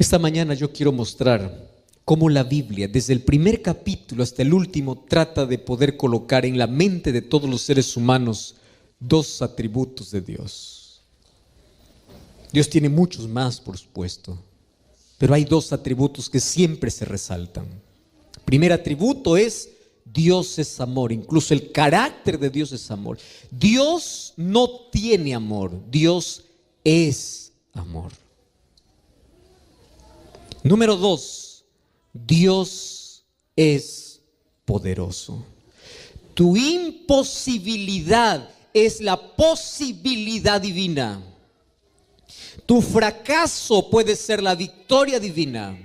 Esta mañana yo quiero mostrar cómo la Biblia, desde el primer capítulo hasta el último, trata de poder colocar en la mente de todos los seres humanos dos atributos de Dios. Dios tiene muchos más, por supuesto, pero hay dos atributos que siempre se resaltan. El primer atributo es: Dios es amor. Incluso el carácter de Dios es amor. Dios no tiene amor, Dios es amor. Número dos, Dios es poderoso. Tu imposibilidad es la posibilidad divina. Tu fracaso puede ser la victoria divina.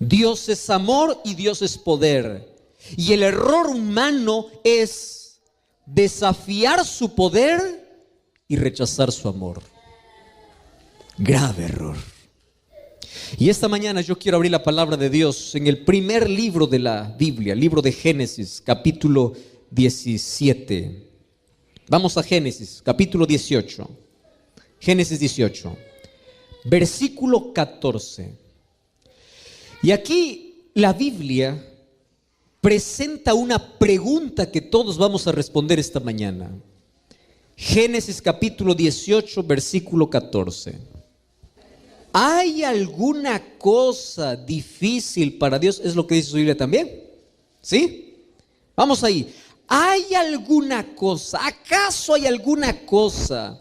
Dios es amor y Dios es poder. Y el error humano es desafiar su poder y rechazar su amor. Grave error. Y esta mañana yo quiero abrir la palabra de Dios en el primer libro de la Biblia, libro de Génesis, capítulo 17. Vamos a Génesis, capítulo 18. Génesis 18, versículo 14. Y aquí la Biblia presenta una pregunta que todos vamos a responder esta mañana. Génesis capítulo 18, versículo 14. ¿Hay alguna cosa difícil para Dios? Es lo que dice su Biblia también. ¿Sí? Vamos ahí. ¿Hay alguna cosa? ¿Acaso hay alguna cosa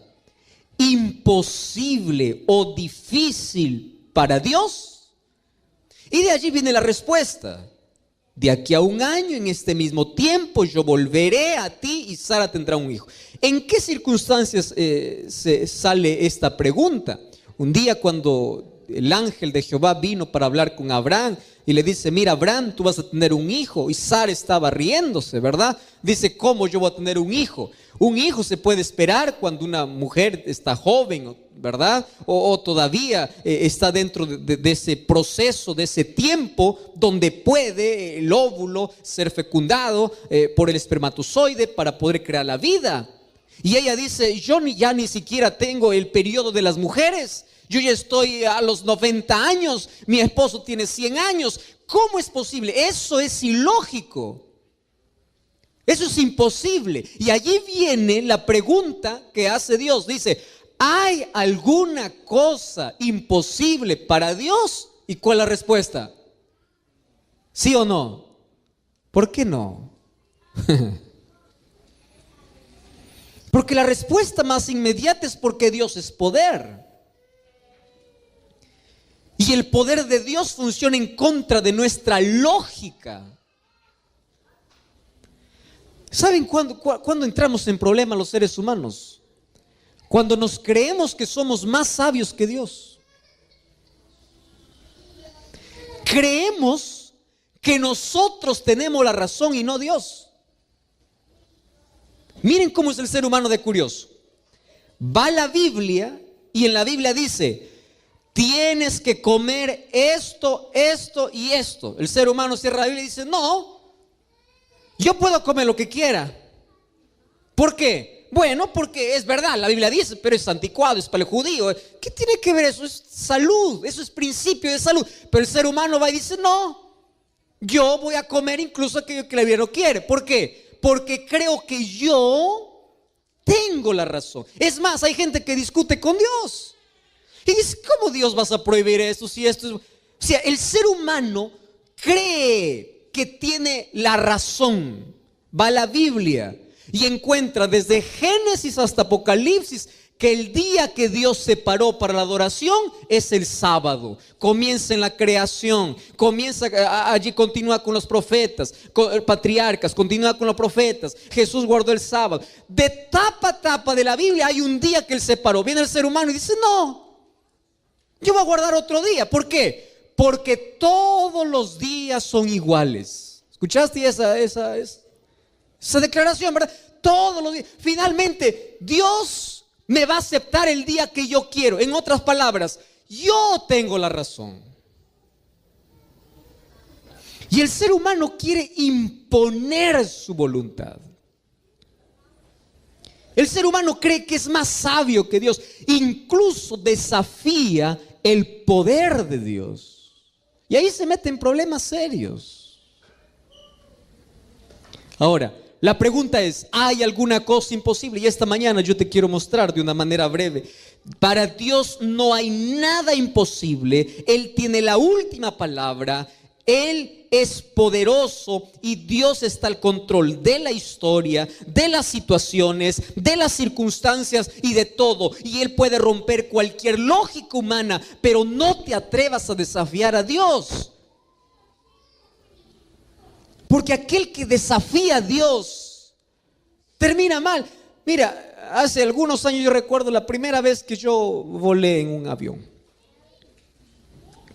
imposible o difícil para Dios? Y de allí viene la respuesta. De aquí a un año, en este mismo tiempo, yo volveré a ti y Sara tendrá un hijo. ¿En qué circunstancias se sale esta pregunta? Un día cuando el ángel de Jehová vino para hablar con Abraham y le dice: mira, Abraham, tú vas a tener un hijo. Y Sara estaba riéndose, ¿verdad? Dice: ¿cómo yo voy a tener un hijo? Un hijo se puede esperar cuando una mujer está joven, ¿verdad? O todavía está dentro de ese proceso, de ese tiempo donde puede el óvulo ser fecundado por el espermatozoide para poder crear la vida. Y ella dice: yo ya ni siquiera tengo el periodo de las mujeres. Yo ya estoy a los 90 años, mi esposo tiene 100 años. ¿Cómo es posible? Eso es ilógico. Eso es imposible. Y allí viene la pregunta que hace Dios. Dice: ¿hay alguna cosa imposible para Dios? ¿Y cuál es la respuesta? ¿Sí o no? ¿Por qué no? Porque la respuesta más inmediata es porque Dios es poder. Y el poder de Dios funciona en contra de nuestra lógica. ¿Saben cuándo entramos en problemas los seres humanos? Cuando nos creemos que somos más sabios que Dios. Creemos que nosotros tenemos la razón y no Dios. Miren cómo es el ser humano de curioso. Va a la Biblia y en la Biblia dice: tienes que comer esto, esto y esto. El ser humano cierra la Biblia y dice: no, yo puedo comer lo que quiera. ¿Por qué? Bueno, porque es verdad, la Biblia dice, pero es anticuado, es para el judío. ¿Qué tiene que ver eso? Es salud, eso es principio de salud. Pero el ser humano va y dice: no, yo voy a comer incluso aquello que la Biblia no quiere. ¿Por qué? Porque creo que yo tengo la razón. Es más, hay gente que discute con Dios y dice: ¿cómo Dios vas a prohibir esto si esto es? O sea, el ser humano cree que tiene la razón. Va a la Biblia y encuentra desde Génesis hasta Apocalipsis que el día que Dios separó para la adoración es el sábado. Comienza en la creación, allí continúa con los profetas, con patriarcas, continúa con los profetas. Jesús guardó el sábado. De tapa a tapa de la Biblia hay un día que Él separó. Viene el ser humano y dice: no, yo voy a guardar otro día. ¿Por qué? Porque todos los días son iguales. ¿Escuchaste esa declaración, verdad? Todos los días. Finalmente, Dios me va a aceptar el día que yo quiero. En otras palabras, yo tengo la razón. Y el ser humano quiere imponer su voluntad. El ser humano cree que es más sabio que Dios. Incluso desafía el poder de Dios. Y ahí se meten problemas serios. Ahora, la pregunta es, ¿hay alguna cosa imposible? Y esta mañana yo te quiero mostrar de una manera breve. Para Dios no hay nada imposible. Él tiene la última palabra. Él es poderoso y Dios está al control de la historia, de las situaciones, de las circunstancias y de todo. Y Él puede romper cualquier lógica humana, pero no te atrevas a desafiar a Dios. Porque aquel que desafía a Dios termina mal. Mira, hace algunos años yo recuerdo la primera vez que yo volé en un avión.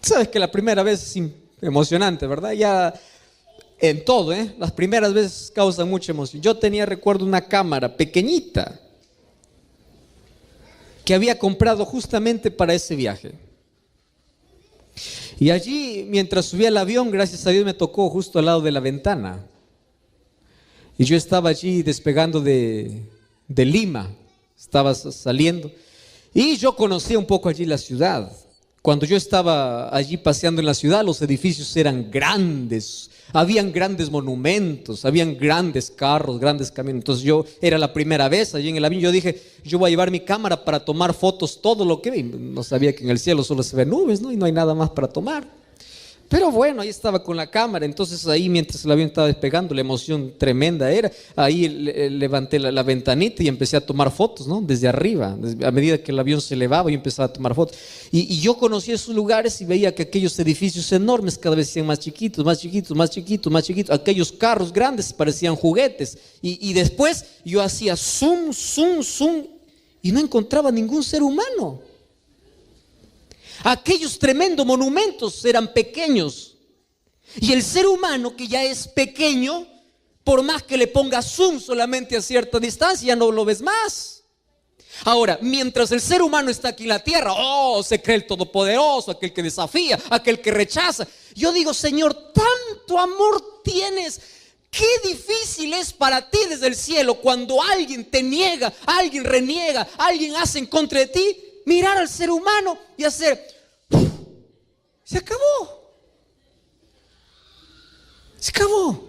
Sabes que la primera vez es emocionante, ¿verdad? Ya en todo, las primeras veces causan mucha emoción. Yo tenía, recuerdo, una cámara pequeñita que había comprado justamente para ese viaje. Y allí, mientras subía al avión, gracias a Dios me tocó justo al lado de la ventana. Y yo estaba allí despegando de Lima, estaba saliendo. Y yo conocía un poco allí la ciudad. Cuando yo estaba allí paseando en la ciudad, los edificios eran grandes, habían grandes monumentos, habían grandes carros, grandes camiones. Entonces yo, era la primera vez allí en el avión, yo dije, yo voy a llevar mi cámara para tomar fotos, todo lo que vi. No sabía que en el cielo solo se ven nubes, ¿no? Y no hay nada más para tomar. Pero bueno, ahí estaba con la cámara. Entonces ahí, mientras el avión estaba despegando, la emoción tremenda era. Ahí levanté la ventanita y empecé a tomar fotos, ¿no? Desde arriba, a medida que el avión se elevaba, yo empezaba a tomar fotos. Y yo conocía esos lugares y veía que aquellos edificios enormes cada vez se hacían más chiquitos, más chiquitos, más chiquitos, más chiquitos. Aquellos carros grandes parecían juguetes. Y después yo hacía zoom, zoom, zoom y no encontraba ningún ser humano. Aquellos tremendos monumentos eran pequeños. Y el ser humano, que ya es pequeño, por más que le ponga zoom solamente a cierta distancia, ya no lo ves más. Ahora, mientras el ser humano está aquí en la tierra, se cree el todopoderoso, aquel que desafía, aquel que rechaza. Yo digo, Señor, tanto amor tienes. Qué difícil es para ti desde el cielo cuando alguien te niega, alguien reniega, alguien hace en contra de ti. Mirar al ser humano y hacer, se acabó. Se acabó.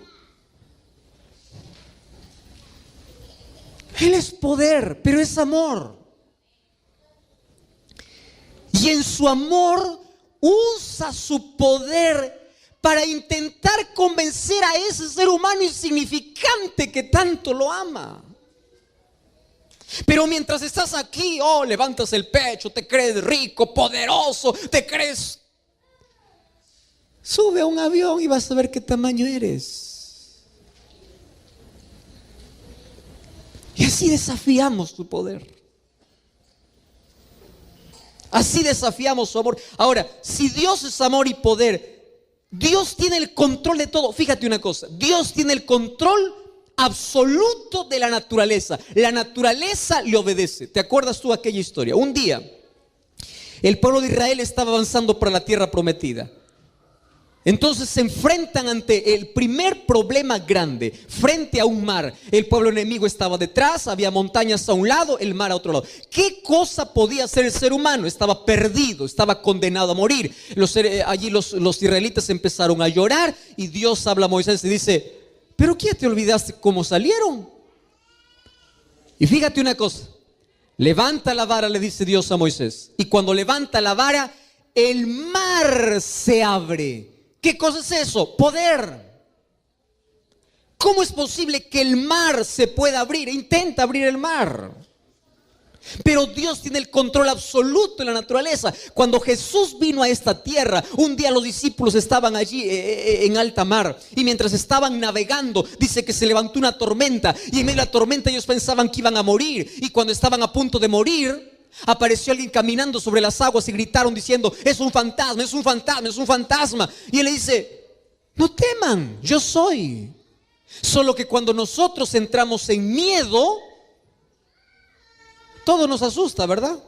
Él es poder, pero es amor. Y en su amor usa su poder para intentar convencer a ese ser humano insignificante que tanto lo ama. Pero mientras estás aquí, levantas el pecho, te crees rico, poderoso, te crees. Sube a un avión y vas a ver qué tamaño eres. Y así desafiamos su poder. Así desafiamos su amor. Ahora, si Dios es amor y poder, Dios tiene el control de todo. Fíjate una cosa, Dios tiene el control absoluto de la naturaleza. La naturaleza le obedece. ¿Te acuerdas tú aquella historia? Un día el pueblo de Israel estaba avanzando para la tierra prometida. Entonces se enfrentan ante el primer problema grande, frente a un mar. El pueblo enemigo estaba detrás, había montañas a un lado, el mar a otro lado. ¿Qué cosa podía hacer el ser humano? Estaba perdido, estaba condenado a morir. Allí los israelitas empezaron a llorar y Dios habla a Moisés y dice, ¿pero qué te olvidaste cómo salieron? Y fíjate una cosa, levanta la vara, le dice Dios a Moisés. Y cuando levanta la vara, el mar se abre. ¿Qué cosa es eso? Poder. ¿Cómo es posible que el mar se pueda abrir? Intenta abrir el mar. Pero Dios tiene el control absoluto de la naturaleza. Cuando Jesús vino a esta tierra, un día los discípulos estaban allí en alta mar. Y mientras estaban navegando, dice que se levantó una tormenta. Y en medio de la tormenta ellos pensaban que iban a morir. Y cuando estaban a punto de morir, apareció alguien caminando sobre las aguas y gritaron diciendo, es un fantasma, es un fantasma, es un fantasma. Y él le dice, no teman, yo soy. Solo que cuando nosotros entramos en miedo, todo nos asusta, ¿verdad?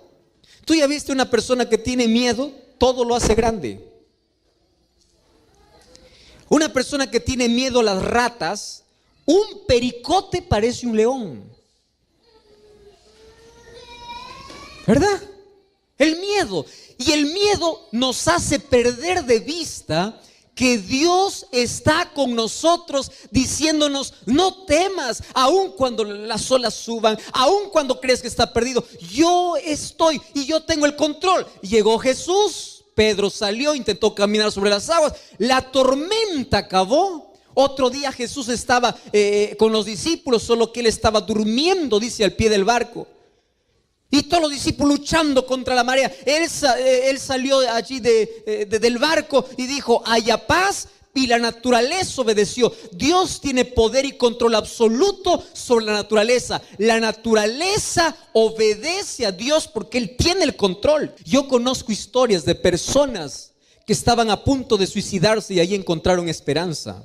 Tú ya viste una persona que tiene miedo, todo lo hace grande. Una persona que tiene miedo a las ratas, un pericote parece un león, ¿verdad? El miedo. Y el miedo nos hace perder de vista que Dios está con nosotros diciéndonos: no temas, aun cuando las olas suban, aun cuando crees que está perdido, yo estoy y yo tengo el control. Llegó Jesús, Pedro salió, intentó caminar sobre las aguas, la tormenta acabó. Otro día Jesús estaba con los discípulos, solo que él estaba durmiendo, dice, al pie del barco. Y todos los discípulos luchando contra la marea. Él salió allí del barco y dijo: haya paz, y la naturaleza obedeció. Dios tiene poder y control absoluto sobre la naturaleza. La naturaleza obedece a Dios porque Él tiene el control. Yo conozco historias de personas que estaban a punto de suicidarse y ahí encontraron esperanza.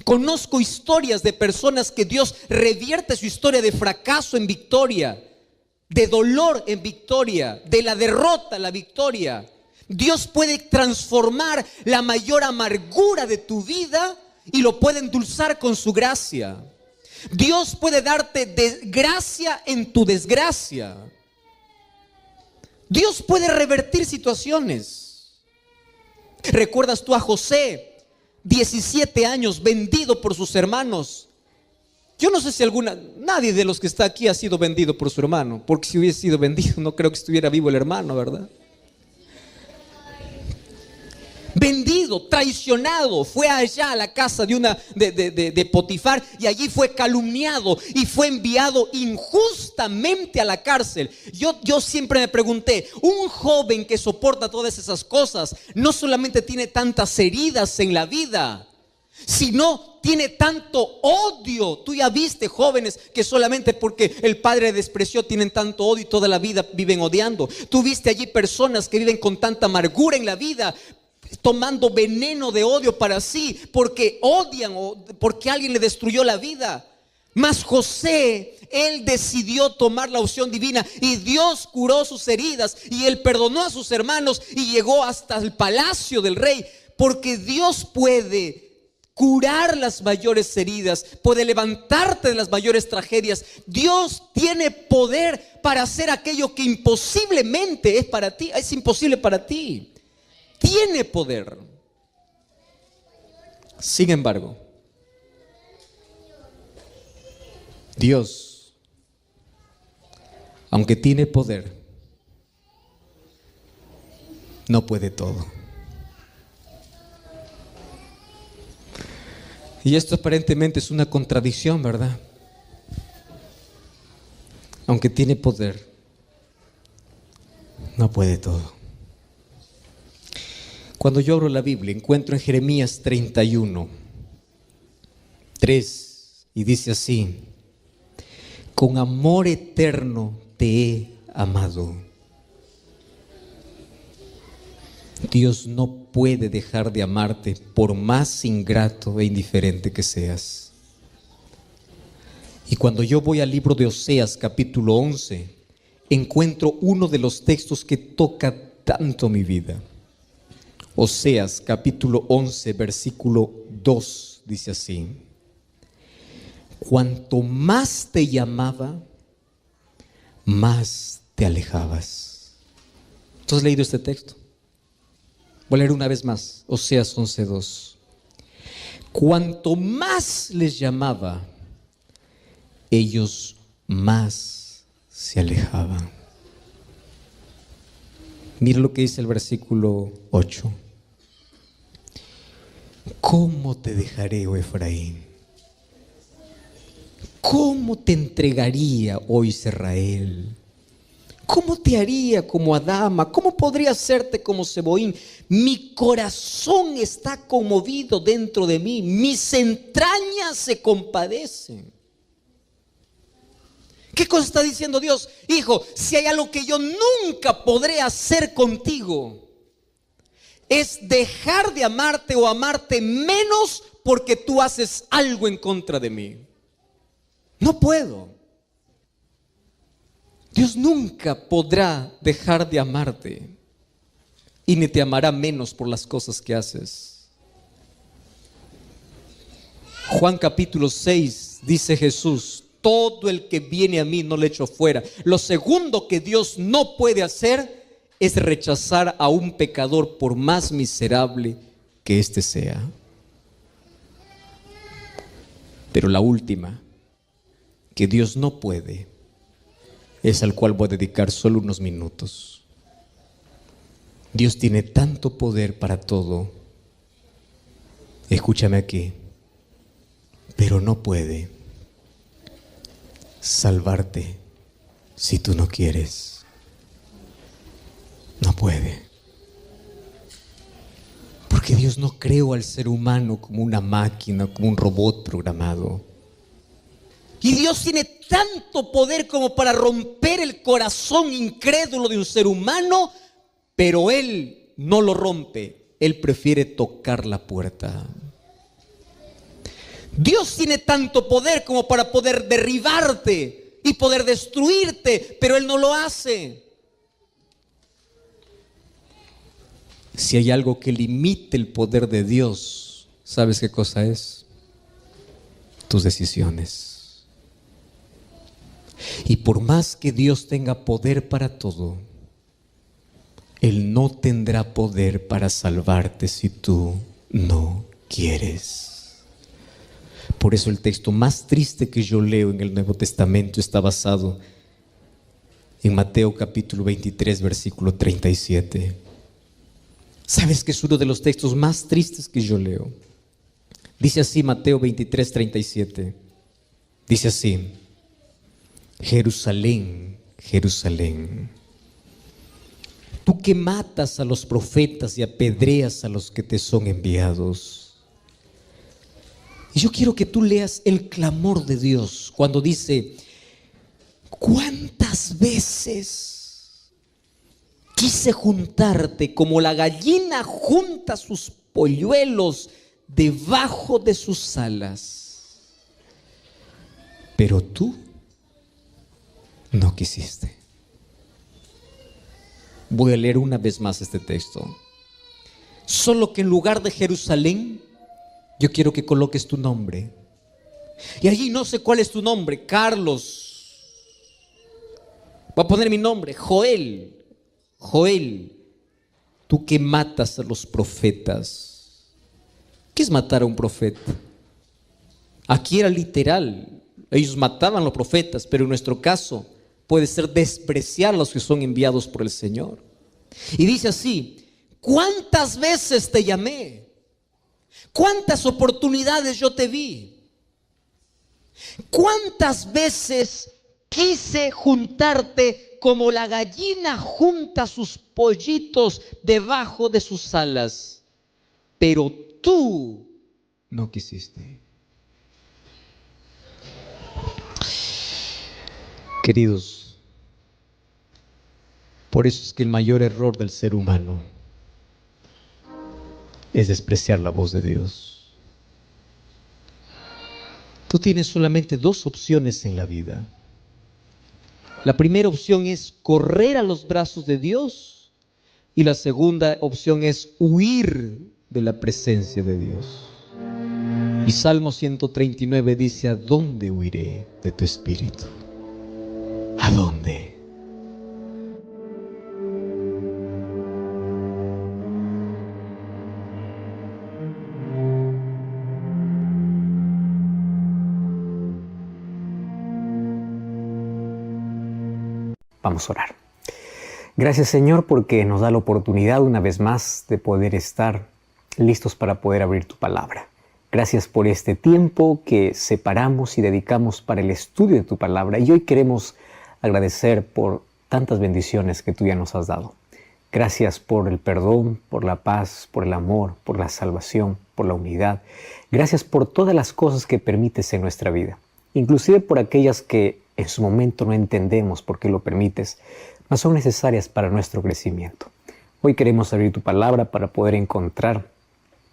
Conozco historias de personas que Dios revierte su historia de fracaso en victoria, de dolor en victoria, de la derrota a la victoria. Dios puede transformar la mayor amargura de tu vida y lo puede endulzar con su gracia. Dios puede darte gracia en tu desgracia. Dios puede revertir situaciones. ¿Recuerdas tú a José? 17 años vendido por sus hermanos. Yo no sé si nadie de los que está aquí ha sido vendido por su hermano, porque si hubiese sido vendido no creo que estuviera vivo el hermano, ¿verdad? Vendido, traicionado, fue allá a la casa de Potifar y allí fue calumniado y fue enviado injustamente a la cárcel. Yo siempre me pregunté, un joven que soporta todas esas cosas no solamente tiene tantas heridas en la vida, sino tiene tanto odio. Tú ya viste jóvenes que solamente porque el padre despreció tienen tanto odio y toda la vida viven odiando. Tú viste allí personas que viven con tanta amargura en la vida, tomando veneno de odio para sí, porque odian o porque alguien le destruyó la vida. Mas José, él decidió tomar la opción divina y Dios curó sus heridas y él perdonó a sus hermanos y llegó hasta el palacio del rey, porque Dios puede curar las mayores heridas, puede levantarte de las mayores tragedias. Dios tiene poder para hacer aquello que imposiblemente es para ti, es imposible para ti. Tiene poder. Sin embargo, Dios, aunque tiene poder, no puede todo. Y esto aparentemente es una contradicción, ¿verdad? Aunque tiene poder, no puede todo. Cuando yo abro la Biblia, encuentro en Jeremías 31:3 y dice así: con amor eterno te he amado. Dios no puede dejar de amarte por más ingrato e indiferente que seas. Y cuando yo voy al libro de Oseas capítulo 11, encuentro uno de los textos que toca tanto mi vida. Oseas capítulo 11 versículo 2 dice así: cuanto más te llamaba, más te alejabas. ¿Tú has leído este texto? Voy a leer una vez más, Oseas 11:2. Cuanto más les llamaba, ellos más se alejaban. Mira lo que dice el versículo 8. ¿Cómo te dejaré, oh Efraín? ¿Cómo te entregaría, oh Israel? ¿Cómo te haría como Adama? ¿Cómo podría hacerte como Seboín? Mi corazón está conmovido dentro de mí, mis entrañas se compadecen. ¿Qué cosa está diciendo Dios? Hijo, si hay algo que yo nunca podré hacer contigo, es dejar de amarte o amarte menos porque tú haces algo en contra de mí. No puedo. Dios nunca podrá dejar de amarte y ni te amará menos por las cosas que haces. Juan capítulo 6 dice Jesús: todo el que viene a mí no le echo fuera. Lo segundo que Dios no puede hacer es rechazar a un pecador por más miserable que éste sea. Pero la última, que Dios no puede, es al cual voy a dedicar solo unos minutos. Dios tiene tanto poder para todo. Escúchame aquí, pero no puede salvarte si tú no quieres. No puede. Porque Dios no creó al ser humano como una máquina, como un robot programado. Y Dios tiene tanto poder como para romper el corazón incrédulo de un ser humano, pero Él no lo rompe. Él prefiere tocar la puerta. Dios tiene tanto poder como para poder derribarte y poder destruirte, pero Él no lo hace. Si hay algo que limite el poder de Dios, ¿sabes qué cosa es? Tus decisiones. Y por más que Dios tenga poder para todo, Él no tendrá poder para salvarte si tú no quieres. Por eso el texto más triste que yo leo en el Nuevo Testamento está basado en Mateo capítulo 23, versículo 37. ¿Sabes que es uno de los textos más tristes que yo leo? Dice así Mateo 23, 37. Dice así: Jerusalén, Jerusalén, tú que matas a los profetas y apedreas a los que te son enviados. Y yo quiero que tú leas el clamor de Dios cuando dice: ¿cuántas veces quise juntarte como la gallina junta sus polluelos debajo de sus alas? Pero tú no quisiste. Voy a leer una vez más este texto. Solo que en lugar de Jerusalén, yo quiero que coloques tu nombre. Y allí no sé cuál es tu nombre. Carlos. Voy a poner mi nombre. Joel. Joel. Tú que matas a los profetas. ¿Qué es matar a un profeta? Aquí era literal. Ellos mataban a los profetas, pero en nuestro caso puede ser despreciar a los que son enviados por el Señor. Y dice así: ¿cuántas veces te llamé? ¿Cuántas oportunidades yo te vi? ¿Cuántas veces quise juntarte como la gallina junta sus pollitos debajo de sus alas? Pero tú no quisiste. Queridos, por eso es que el mayor error del ser humano es despreciar la voz de Dios. Tú tienes solamente dos opciones en la vida. La primera opción es correr a los brazos de Dios y la segunda opción es huir de la presencia de Dios. Y Salmo 139 dice: ¿a dónde huiré de tu espíritu? ¿A dónde? Vamos a orar. Gracias, Señor, porque nos da la oportunidad una vez más de poder estar listos para poder abrir tu palabra. Gracias por este tiempo que separamos y dedicamos para el estudio de tu palabra. Y hoy queremos agradecer por tantas bendiciones que tú ya nos has dado. Gracias por el perdón, por la paz, por el amor, por la salvación, por la unidad. Gracias por todas las cosas que permites en nuestra vida, inclusive por aquellas que en su momento no entendemos por qué lo permites, mas son necesarias para nuestro crecimiento. Hoy queremos abrir tu palabra para poder encontrar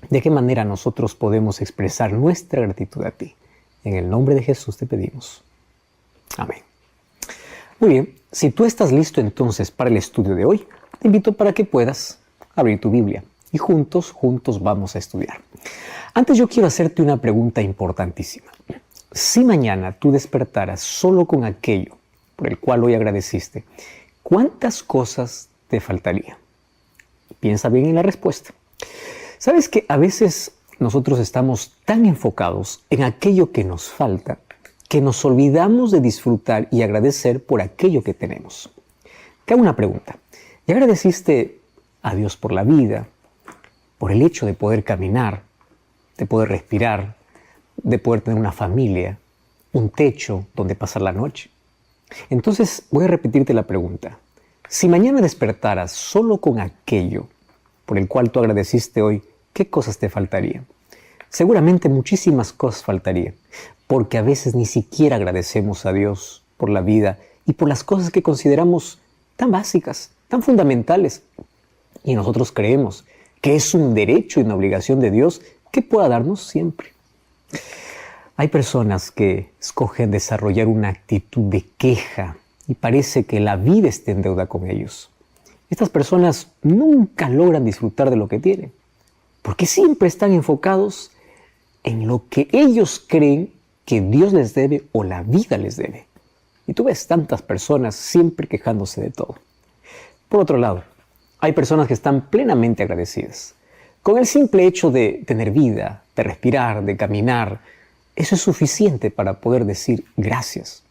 de qué manera nosotros podemos expresar nuestra gratitud a ti. En el nombre de Jesús te pedimos. Amén. Muy bien, si tú estás listo entonces para el estudio de hoy, te invito para que puedas abrir tu Biblia y juntos vamos a estudiar. Antes yo quiero hacerte una pregunta importantísima. Si mañana tú despertaras solo con aquello por el cual hoy agradeciste, ¿cuántas cosas te faltaría? Piensa bien en la respuesta. ¿Sabes que a veces nosotros estamos tan enfocados en aquello que nos falta que nos olvidamos de disfrutar y agradecer por aquello que tenemos? Te hago una pregunta. ¿Ya agradeciste a Dios por la vida, por el hecho de poder caminar, de poder respirar, de poder tener una familia, un techo donde pasar la noche? Entonces voy a repetirte la pregunta. Si mañana despertaras solo con aquello por el cual tú agradeciste hoy, ¿qué cosas te faltarían? Seguramente muchísimas cosas faltarían, porque a veces ni siquiera agradecemos a Dios por la vida y por las cosas que consideramos tan básicas, tan fundamentales. Y nosotros creemos que es un derecho y una obligación de Dios que pueda darnos siempre. Hay personas que escogen desarrollar una actitud de queja y parece que la vida está en deuda con ellos. Estas personas nunca logran disfrutar de lo que tienen, porque siempre están enfocados en lo que ellos creen que Dios les debe o la vida les debe. Y tú ves tantas personas siempre quejándose de todo. Por otro lado, hay personas que están plenamente agradecidas. Con el simple hecho de tener vida, de respirar, de caminar, eso es suficiente para poder decir gracias.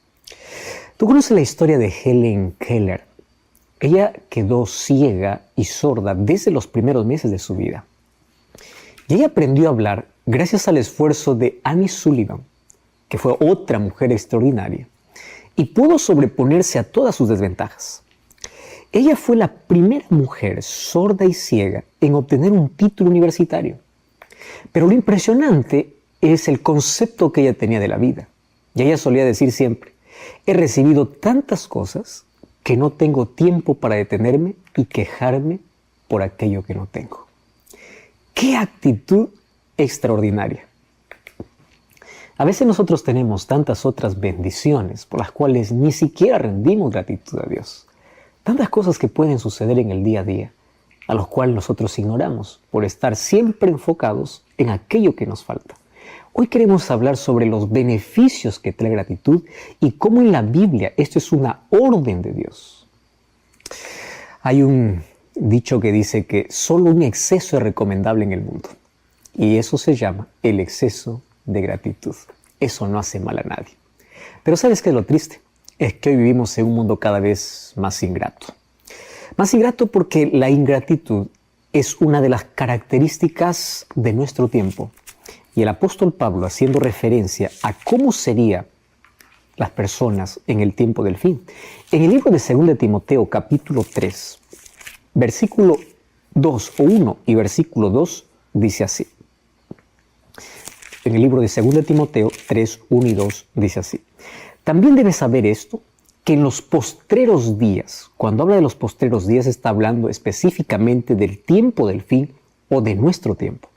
Tú conoces la historia de Helen Keller. Ella quedó ciega y sorda desde los primeros meses de su vida. Y ella aprendió a hablar gracias al esfuerzo de Annie Sullivan, que fue otra mujer extraordinaria, y pudo sobreponerse a todas sus desventajas. Ella fue la primera mujer sorda y ciega en obtener un título universitario. Pero lo impresionante es el concepto que ella tenía de la vida. Y ella solía decir siempre, he recibido tantas cosas que no tengo tiempo para detenerme y quejarme por aquello que no tengo. ¡Qué actitud extraordinaria! A veces nosotros tenemos tantas otras bendiciones por las cuales ni siquiera rendimos gratitud a Dios. Tantas cosas que pueden suceder en el día a día, a los cuales nosotros ignoramos por estar siempre enfocados en aquello que nos falta. Hoy queremos hablar sobre los beneficios que trae gratitud y cómo en la Biblia esto es una orden de Dios. Hay un dicho que dice que solo un exceso es recomendable en el mundo. Y eso se llama el exceso de gratitud. Eso no hace mal a nadie. Pero ¿sabes qué es lo triste? Es que hoy vivimos en un mundo cada vez más ingrato. Más ingrato porque la ingratitud es una de las características de nuestro tiempo. Y el apóstol Pablo, haciendo referencia a cómo serían las personas en el tiempo del fin, en el libro de 2 Timoteo capítulo 3, versículo 2 o 1 y versículo 2 dice así. En el libro de 2 Timoteo 3, 1 y 2 dice así. También debes saber esto, que en los postreros días, cuando habla de los postreros días, está hablando específicamente del tiempo del fin o de nuestro tiempo.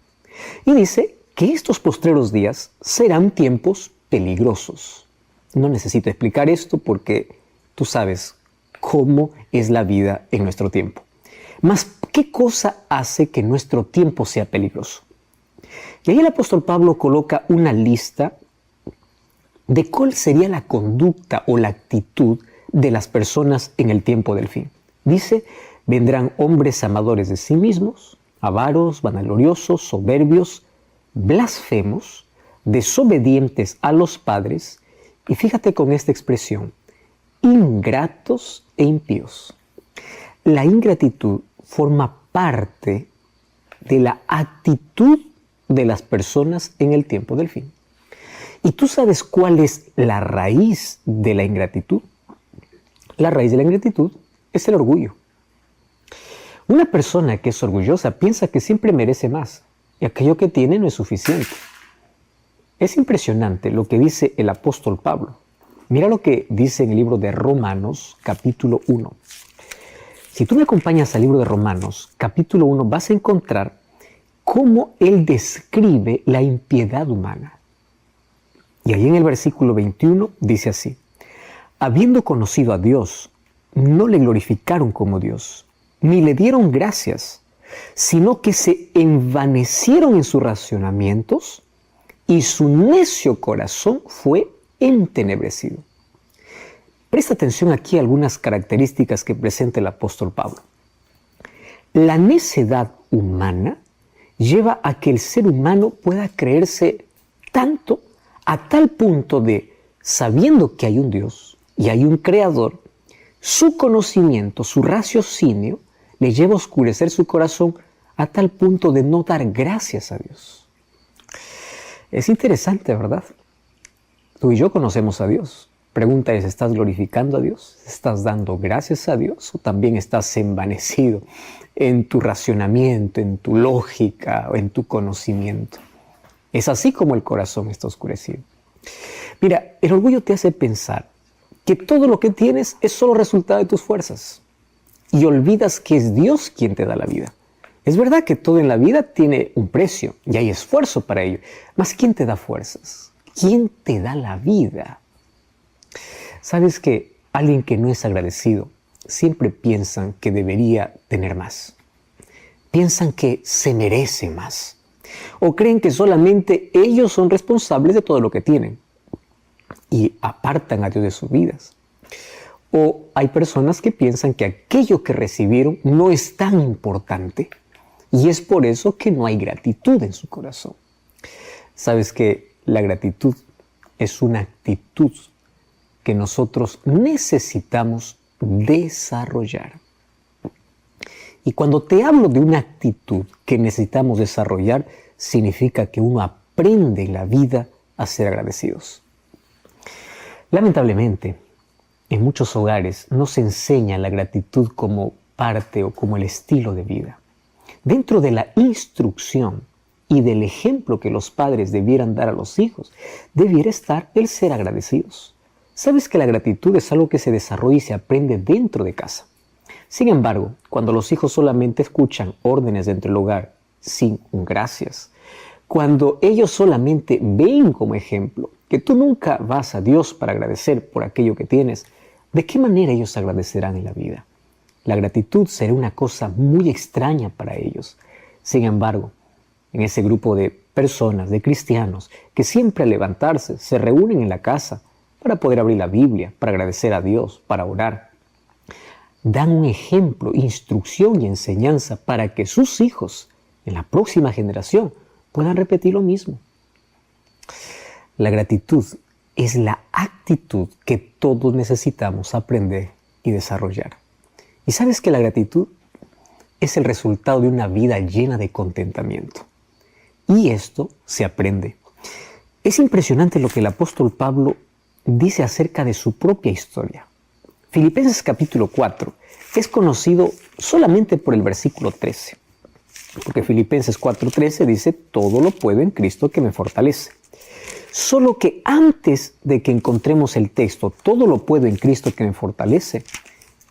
Y dice que estos postreros días serán tiempos peligrosos. No necesito explicar esto porque tú sabes cómo es la vida en nuestro tiempo. Mas, ¿qué cosa hace que nuestro tiempo sea peligroso? Y ahí el apóstol Pablo coloca una lista de cuál sería la conducta o la actitud de las personas en el tiempo del fin. Dice, vendrán hombres amadores de sí mismos, avaros, vanagloriosos, soberbios, blasfemos, desobedientes a los padres, y fíjate con esta expresión, ingratos e impíos. La ingratitud forma parte de la actitud de las personas en el tiempo del fin. ¿Y tú sabes cuál es la raíz de la ingratitud? La raíz de la ingratitud es el orgullo. Una persona que es orgullosa piensa que siempre merece más y aquello que tiene no es suficiente. Es impresionante lo que dice el apóstol Pablo. Mira lo que dice en el libro de Romanos, capítulo 1. Si tú me acompañas al libro de Romanos, capítulo 1, vas a encontrar cómo él describe la impiedad humana. Y ahí en el versículo 21 dice así, habiendo conocido a Dios, no le glorificaron como Dios, ni le dieron gracias, sino que se envanecieron en sus razonamientos y su necio corazón fue entenebrecido. Presta atención aquí a algunas características que presenta el apóstol Pablo. La necedad humana lleva a que el ser humano pueda creerse tanto a tal punto de, sabiendo que hay un Dios y hay un Creador, su conocimiento, su raciocinio, le lleva a oscurecer su corazón a tal punto de no dar gracias a Dios. Es interesante, ¿verdad? Tú y yo conocemos a Dios. Pregunta es, ¿estás glorificando a Dios? ¿Estás dando gracias a Dios? ¿O también estás envanecido en tu racionamiento, en tu lógica o en tu conocimiento? Es así como el corazón está oscurecido. Mira, el orgullo te hace pensar que todo lo que tienes es solo resultado de tus fuerzas y olvidas que es Dios quien te da la vida. Es verdad que todo en la vida tiene un precio y hay esfuerzo para ello, mas ¿quién te da fuerzas? ¿Quién te da la vida? ¿Sabes que alguien que no es agradecido siempre piensan que debería tener más? Piensan que se merece más. O creen que solamente ellos son responsables de todo lo que tienen y apartan a Dios de sus vidas. O hay personas que piensan que aquello que recibieron no es tan importante y es por eso que no hay gratitud en su corazón. ¿Sabes que la gratitud es una actitud que nosotros necesitamos desarrollar? Y cuando te hablo de una actitud que necesitamos desarrollar, significa que uno aprende en la vida a ser agradecidos. Lamentablemente, en muchos hogares no se enseña la gratitud como parte o como el estilo de vida. Dentro de la instrucción y del ejemplo que los padres debieran dar a los hijos, debiera estar el ser agradecidos. Sabes que la gratitud es algo que se desarrolla y se aprende dentro de casa. Sin embargo, cuando los hijos solamente escuchan órdenes dentro del hogar sin un gracias, cuando ellos solamente ven como ejemplo que tú nunca vas a Dios para agradecer por aquello que tienes, ¿de qué manera ellos agradecerán en la vida? La gratitud será una cosa muy extraña para ellos. Sin embargo, en ese grupo de personas, de cristianos, que siempre al levantarse se reúnen en la casa para poder abrir la Biblia, para agradecer a Dios, para orar, dan un ejemplo, instrucción y enseñanza para que sus hijos en la próxima generación puedan repetir lo mismo. La gratitud es la actitud que todos necesitamos aprender y desarrollar. Y sabes que la gratitud es el resultado de una vida llena de contentamiento. Y esto se aprende. Es impresionante lo que el apóstol Pablo dice acerca de su propia historia. Filipenses capítulo 4 es conocido solamente por el versículo 13. Porque Filipenses 4:13 dice, todo lo puedo en Cristo que me fortalece. Solo que antes de que encontremos el texto, todo lo puedo en Cristo que me fortalece,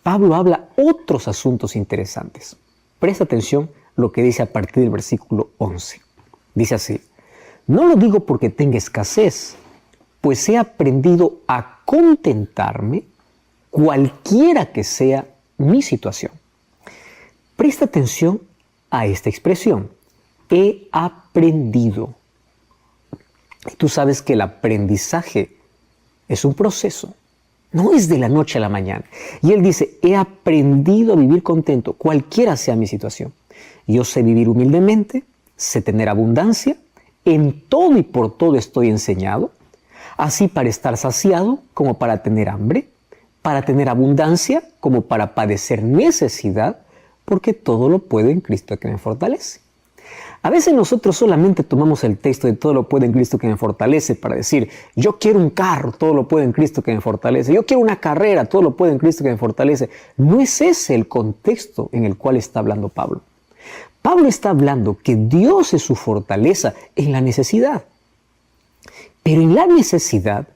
Pablo habla otros asuntos interesantes. Presta atención lo que dice a partir del versículo 11. Dice así, no lo digo porque tenga escasez, pues he aprendido a contentarme cualquiera que sea mi situación. Presta atención a esta expresión, he aprendido. Tú sabes que el aprendizaje es un proceso, no es de la noche a la mañana. Y él dice, he aprendido a vivir contento, cualquiera sea mi situación. Yo sé vivir humildemente, sé tener abundancia, en todo y por todo estoy enseñado, así para estar saciado como para tener hambre, para tener abundancia como para padecer necesidad, porque todo lo puedo en Cristo que me fortalece. A veces nosotros solamente tomamos el texto de todo lo puedo en Cristo que me fortalece para decir, yo quiero un carro, todo lo puedo en Cristo que me fortalece. Yo quiero una carrera, todo lo puedo en Cristo que me fortalece. No es ese el contexto en el cual está hablando Pablo. Pablo está hablando que Dios es su fortaleza en la necesidad. Pero en la necesidad,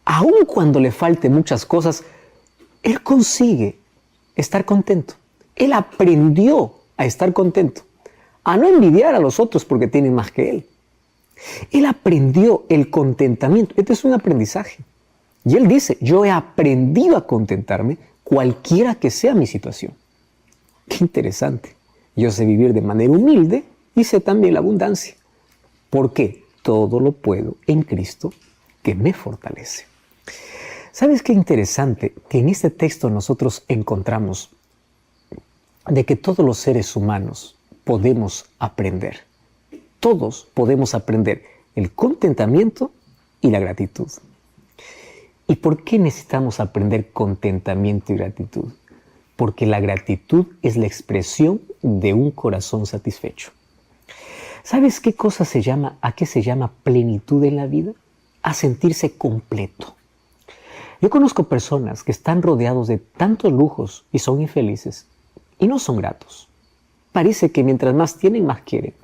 aun cuando le falte muchas cosas, él consigue estar contento. Él aprendió a estar contento, a no envidiar a los otros porque tienen más que él. Él aprendió el contentamiento. Este es un aprendizaje. Y él dice, yo he aprendido a contentarme cualquiera que sea mi situación. Qué interesante. Yo sé vivir de manera humilde y sé también la abundancia. ¿Por qué? Todo lo puedo en Cristo que me fortalece. ¿Sabes qué interesante? Que en este texto nosotros encontramos de que todos los seres humanos podemos aprender. Todos podemos aprender el contentamiento y la gratitud. ¿Y por qué necesitamos aprender contentamiento y gratitud? Porque la gratitud es la expresión de un corazón satisfecho. ¿Sabes qué cosa a qué se llama plenitud en la vida? A sentirse completo. Yo conozco personas que están rodeados de tantos lujos y son infelices y no son gratos. Parece que mientras más tienen, más quieren.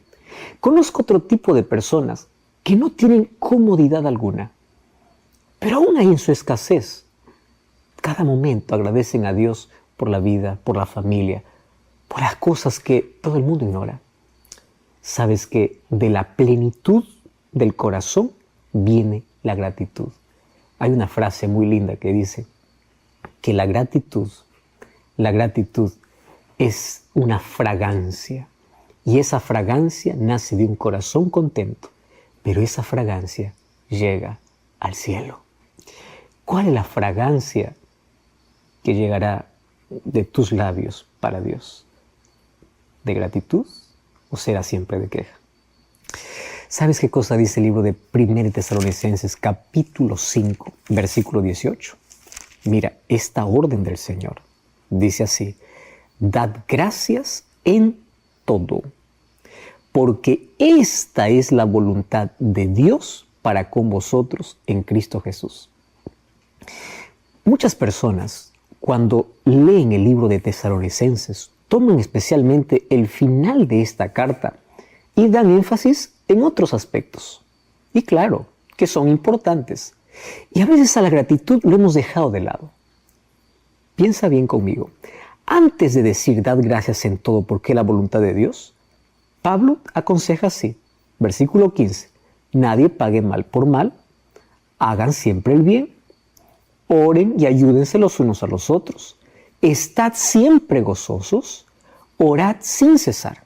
Conozco otro tipo de personas que no tienen comodidad alguna, pero aún ahí en su escasez, cada momento agradecen a Dios por la vida, por la familia, por las cosas que todo el mundo ignora. Sabes que de la plenitud del corazón viene la gratitud. Hay una frase muy linda que dice que la gratitud es una fragancia. Y esa fragancia nace de un corazón contento, pero esa fragancia llega al cielo. ¿Cuál es la fragancia que llegará de tus labios para Dios? ¿De gratitud o será siempre de queja? ¿Sabes qué cosa dice el libro de 1 Tesalonicenses capítulo 5, versículo 18? Mira, esta orden del Señor dice así: dad gracias en todo, porque esta es la voluntad de Dios para con vosotros en Cristo Jesús. Muchas personas, cuando leen el libro de Tesalonicenses, toman especialmente el final de esta carta y dan énfasis en otros aspectos. Y claro, que son importantes. Y a veces a la gratitud lo hemos dejado de lado. Piensa bien conmigo. Antes de decir dad gracias en todo porque es la voluntad de Dios, Pablo aconseja así, versículo 15, nadie pague mal por mal, hagan siempre el bien, oren y ayúdense los unos a los otros, estad siempre gozosos, orad sin cesar.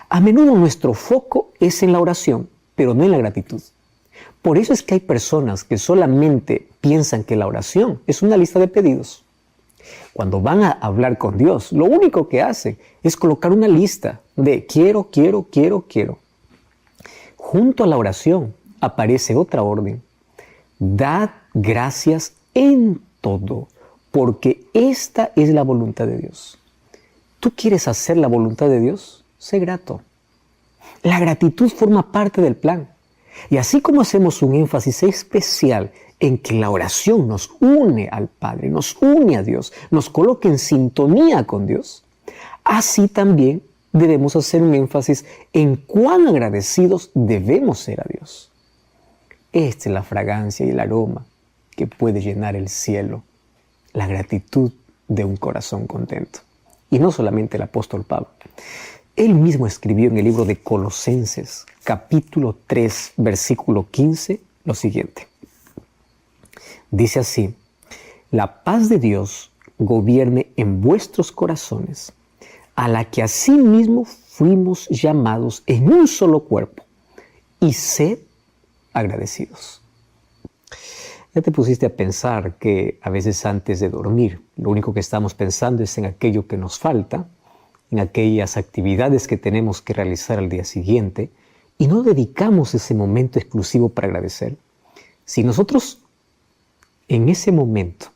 A menudo nuestro foco es en la oración, pero no en la gratitud. Por eso es que hay personas que solamente piensan que la oración es una lista de pedidos. Cuando van a hablar con Dios, lo único que hacen es colocar una lista de quiero. Junto a la oración aparece otra orden. Dad gracias en todo, porque esta es la voluntad de Dios. ¿Tú quieres hacer la voluntad de Dios? Sé grato. La gratitud forma parte del plan. Y así como hacemos un énfasis especial en que la oración nos une al Padre, nos une a Dios, nos coloca en sintonía con Dios, así también debemos hacer un énfasis en cuán agradecidos debemos ser a Dios. Esta es la fragancia y el aroma que puede llenar el cielo, la gratitud de un corazón contento. Y no solamente el apóstol Pablo. Él mismo escribió en el libro de Colosenses, capítulo 3, versículo 15, lo siguiente. Dice así: la paz de Dios gobierne en vuestros corazones, a la que asimismo fuimos llamados en un solo cuerpo, y sed agradecidos. ¿Ya te pusiste a pensar que a veces antes de dormir lo único que estamos pensando es en aquello que nos falta, en aquellas actividades que tenemos que realizar al día siguiente, y no dedicamos ese momento exclusivo para agradecer? Si nosotros en ese momento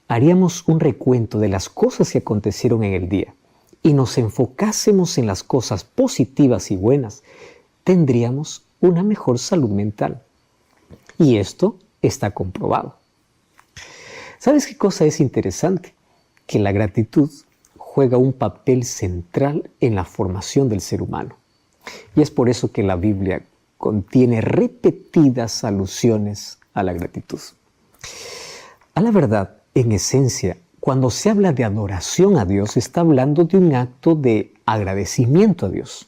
haríamos un recuento de las cosas que acontecieron en el día y nos enfocásemos en las cosas positivas y buenas, tendríamos una mejor salud mental. Y esto está comprobado. ¿Sabes qué cosa es interesante? Que la gratitud juega un papel central en la formación del ser humano. Y es por eso que la Biblia contiene repetidas alusiones a la gratitud. A la verdad, en esencia, cuando se habla de adoración a Dios, se está hablando de un acto de agradecimiento a Dios.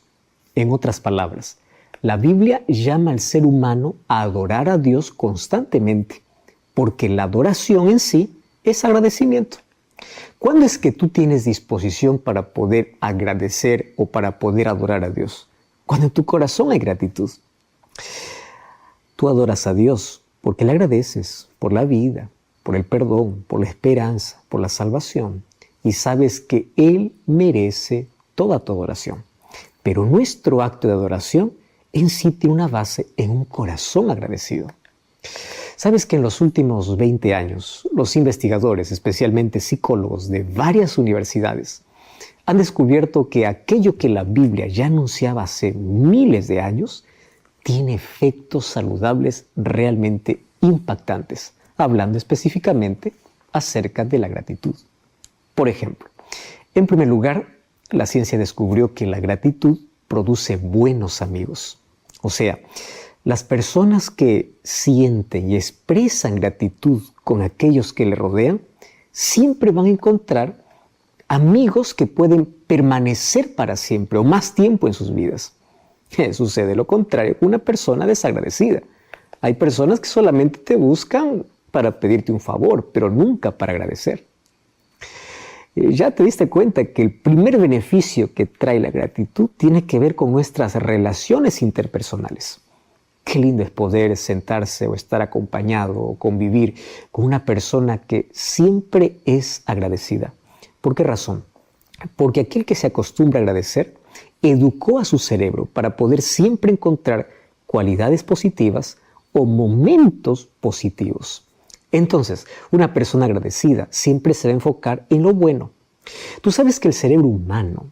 En otras palabras, la Biblia llama al ser humano a adorar a Dios constantemente, porque la adoración en sí es agradecimiento. ¿Cuándo es que tú tienes disposición para poder agradecer o para poder adorar a Dios? Cuando en tu corazón hay gratitud. Tú adoras a Dios porque le agradeces por la vida, por el perdón, por la esperanza, por la salvación. y sabes que Él merece toda tu adoración. Pero nuestro acto de adoración en sí tiene una base en un corazón agradecido. Sabes que en los últimos 20 años, los investigadores, especialmente psicólogos de varias universidades, han descubierto que aquello que la Biblia ya anunciaba hace miles de años tiene efectos saludables realmente impactantes, hablando específicamente acerca de la gratitud. Por ejemplo, en primer lugar, la ciencia descubrió que la gratitud produce buenos amigos. O sea, las personas que sienten y expresan gratitud con aquellos que le rodean, siempre van a encontrar amigos que pueden permanecer para siempre o más tiempo en sus vidas. Sucede lo contrario con una persona desagradecida. Hay personas que solamente te buscan para pedirte un favor, pero nunca para agradecer. Ya te diste cuenta que el primer beneficio que trae la gratitud tiene que ver con nuestras relaciones interpersonales. Qué lindo es poder sentarse o estar acompañado o convivir con una persona que siempre es agradecida. ¿Por qué razón? Porque aquel que se acostumbra a agradecer educó a su cerebro para poder siempre encontrar cualidades positivas o momentos positivos. Entonces, una persona agradecida siempre se va a enfocar en lo bueno. Tú sabes que el cerebro humano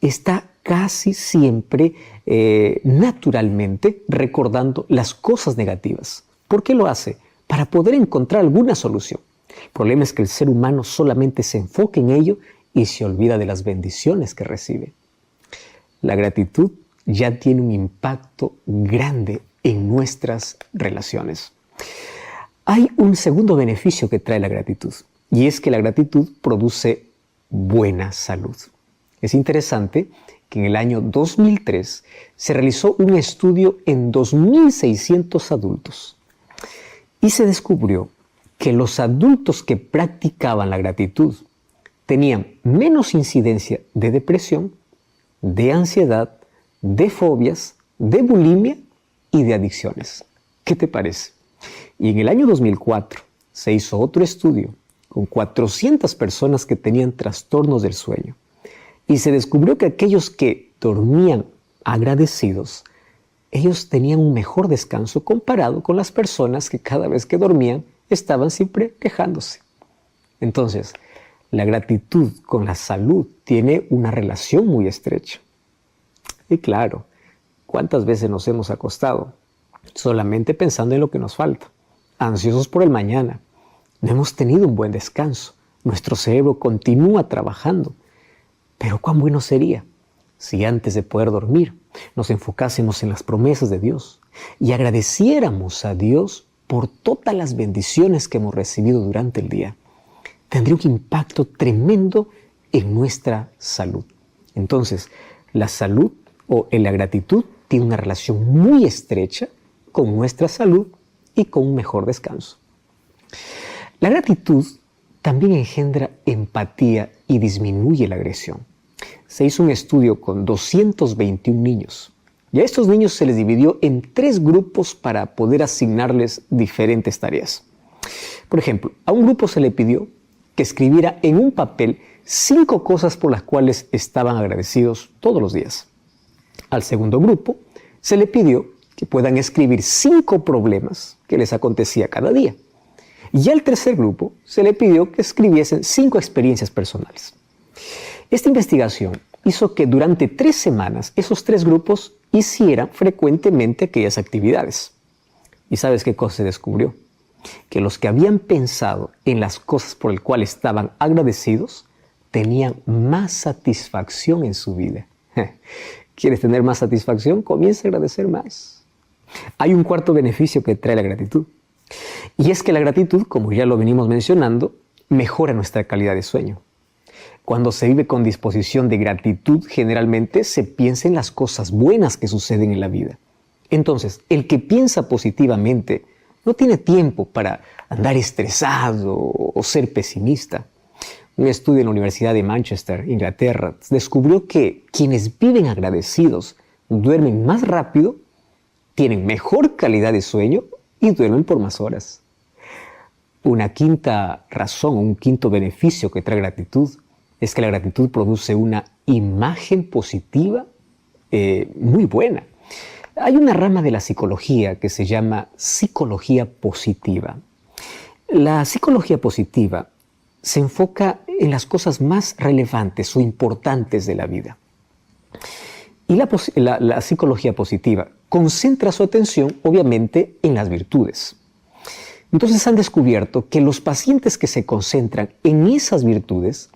está casi siempre naturalmente recordando las cosas negativas. ¿Por qué lo hace? Para poder encontrar alguna solución. El problema es que el ser humano solamente se enfoca en ello y se olvida de las bendiciones que recibe. La gratitud ya tiene un impacto grande en nuestras relaciones. Hay un segundo beneficio que trae la gratitud, y es que la gratitud produce buena salud. Es interesante que en el año 2003 se realizó un estudio en 2.600 adultos y se descubrió que los adultos que practicaban la gratitud tenían menos incidencia de depresión, de ansiedad, de fobias, de bulimia y de adicciones. ¿Qué te parece? Y en el año 2004 se hizo otro estudio con 400 personas que tenían trastornos del sueño. Y se descubrió que aquellos que dormían agradecidos, ellos tenían un mejor descanso comparado con las personas que cada vez que dormían estaban siempre quejándose. Entonces, la gratitud con la salud tiene una relación muy estrecha. Y claro, ¿cuántas veces nos hemos acostado solamente pensando en lo que nos falta, ansiosos por el mañana? No hemos tenido un buen descanso. Nuestro cerebro continúa trabajando. Pero cuán bueno sería si antes de poder dormir nos enfocásemos en las promesas de Dios y agradeciéramos a Dios por todas las bendiciones que hemos recibido durante el día. Tendría un impacto tremendo en nuestra salud. Entonces, la salud o la gratitud tiene una relación muy estrecha con nuestra salud y con un mejor descanso. La gratitud también engendra empatía y disminuye la agresión. Se hizo un estudio con 221 niños y a estos niños se les dividió en 3 grupos para poder asignarles diferentes tareas. Por ejemplo, a un grupo se le pidió que escribiera en un papel 5 cosas por las cuales estaban agradecidos todos los días. Al segundo grupo se le pidió que puedan escribir 5 problemas que les acontecía cada día. Y al tercer grupo se le pidió que escribiesen 5 experiencias personales. Esta investigación hizo que durante 3 semanas esos 3 grupos hicieran frecuentemente aquellas actividades. ¿Y sabes qué cosa se descubrió? Que los que habían pensado en las cosas por las cuales estaban agradecidos tenían más satisfacción en su vida. ¿Quieres tener más satisfacción? Comienza a agradecer más. Hay un cuarto beneficio que trae la gratitud. Y es que la gratitud, como ya lo venimos mencionando, mejora nuestra calidad de sueño. Cuando se vive con disposición de gratitud, generalmente se piensa en las cosas buenas que suceden en la vida. Entonces, el que piensa positivamente no tiene tiempo para andar estresado o ser pesimista. Un estudio en la Universidad de Manchester, Inglaterra, descubrió que quienes viven agradecidos duermen más rápido, tienen mejor calidad de sueño y duermen por más horas. Una quinta razón, un quinto beneficio que trae gratitud es que la gratitud produce una imagen positiva muy buena. Hay una rama de la psicología que se llama psicología positiva. La psicología positiva se enfoca en las cosas más relevantes o importantes de la vida. Y la psicología positiva concentra su atención, obviamente, en las virtudes. Entonces han descubierto que los pacientes que se concentran en esas virtudes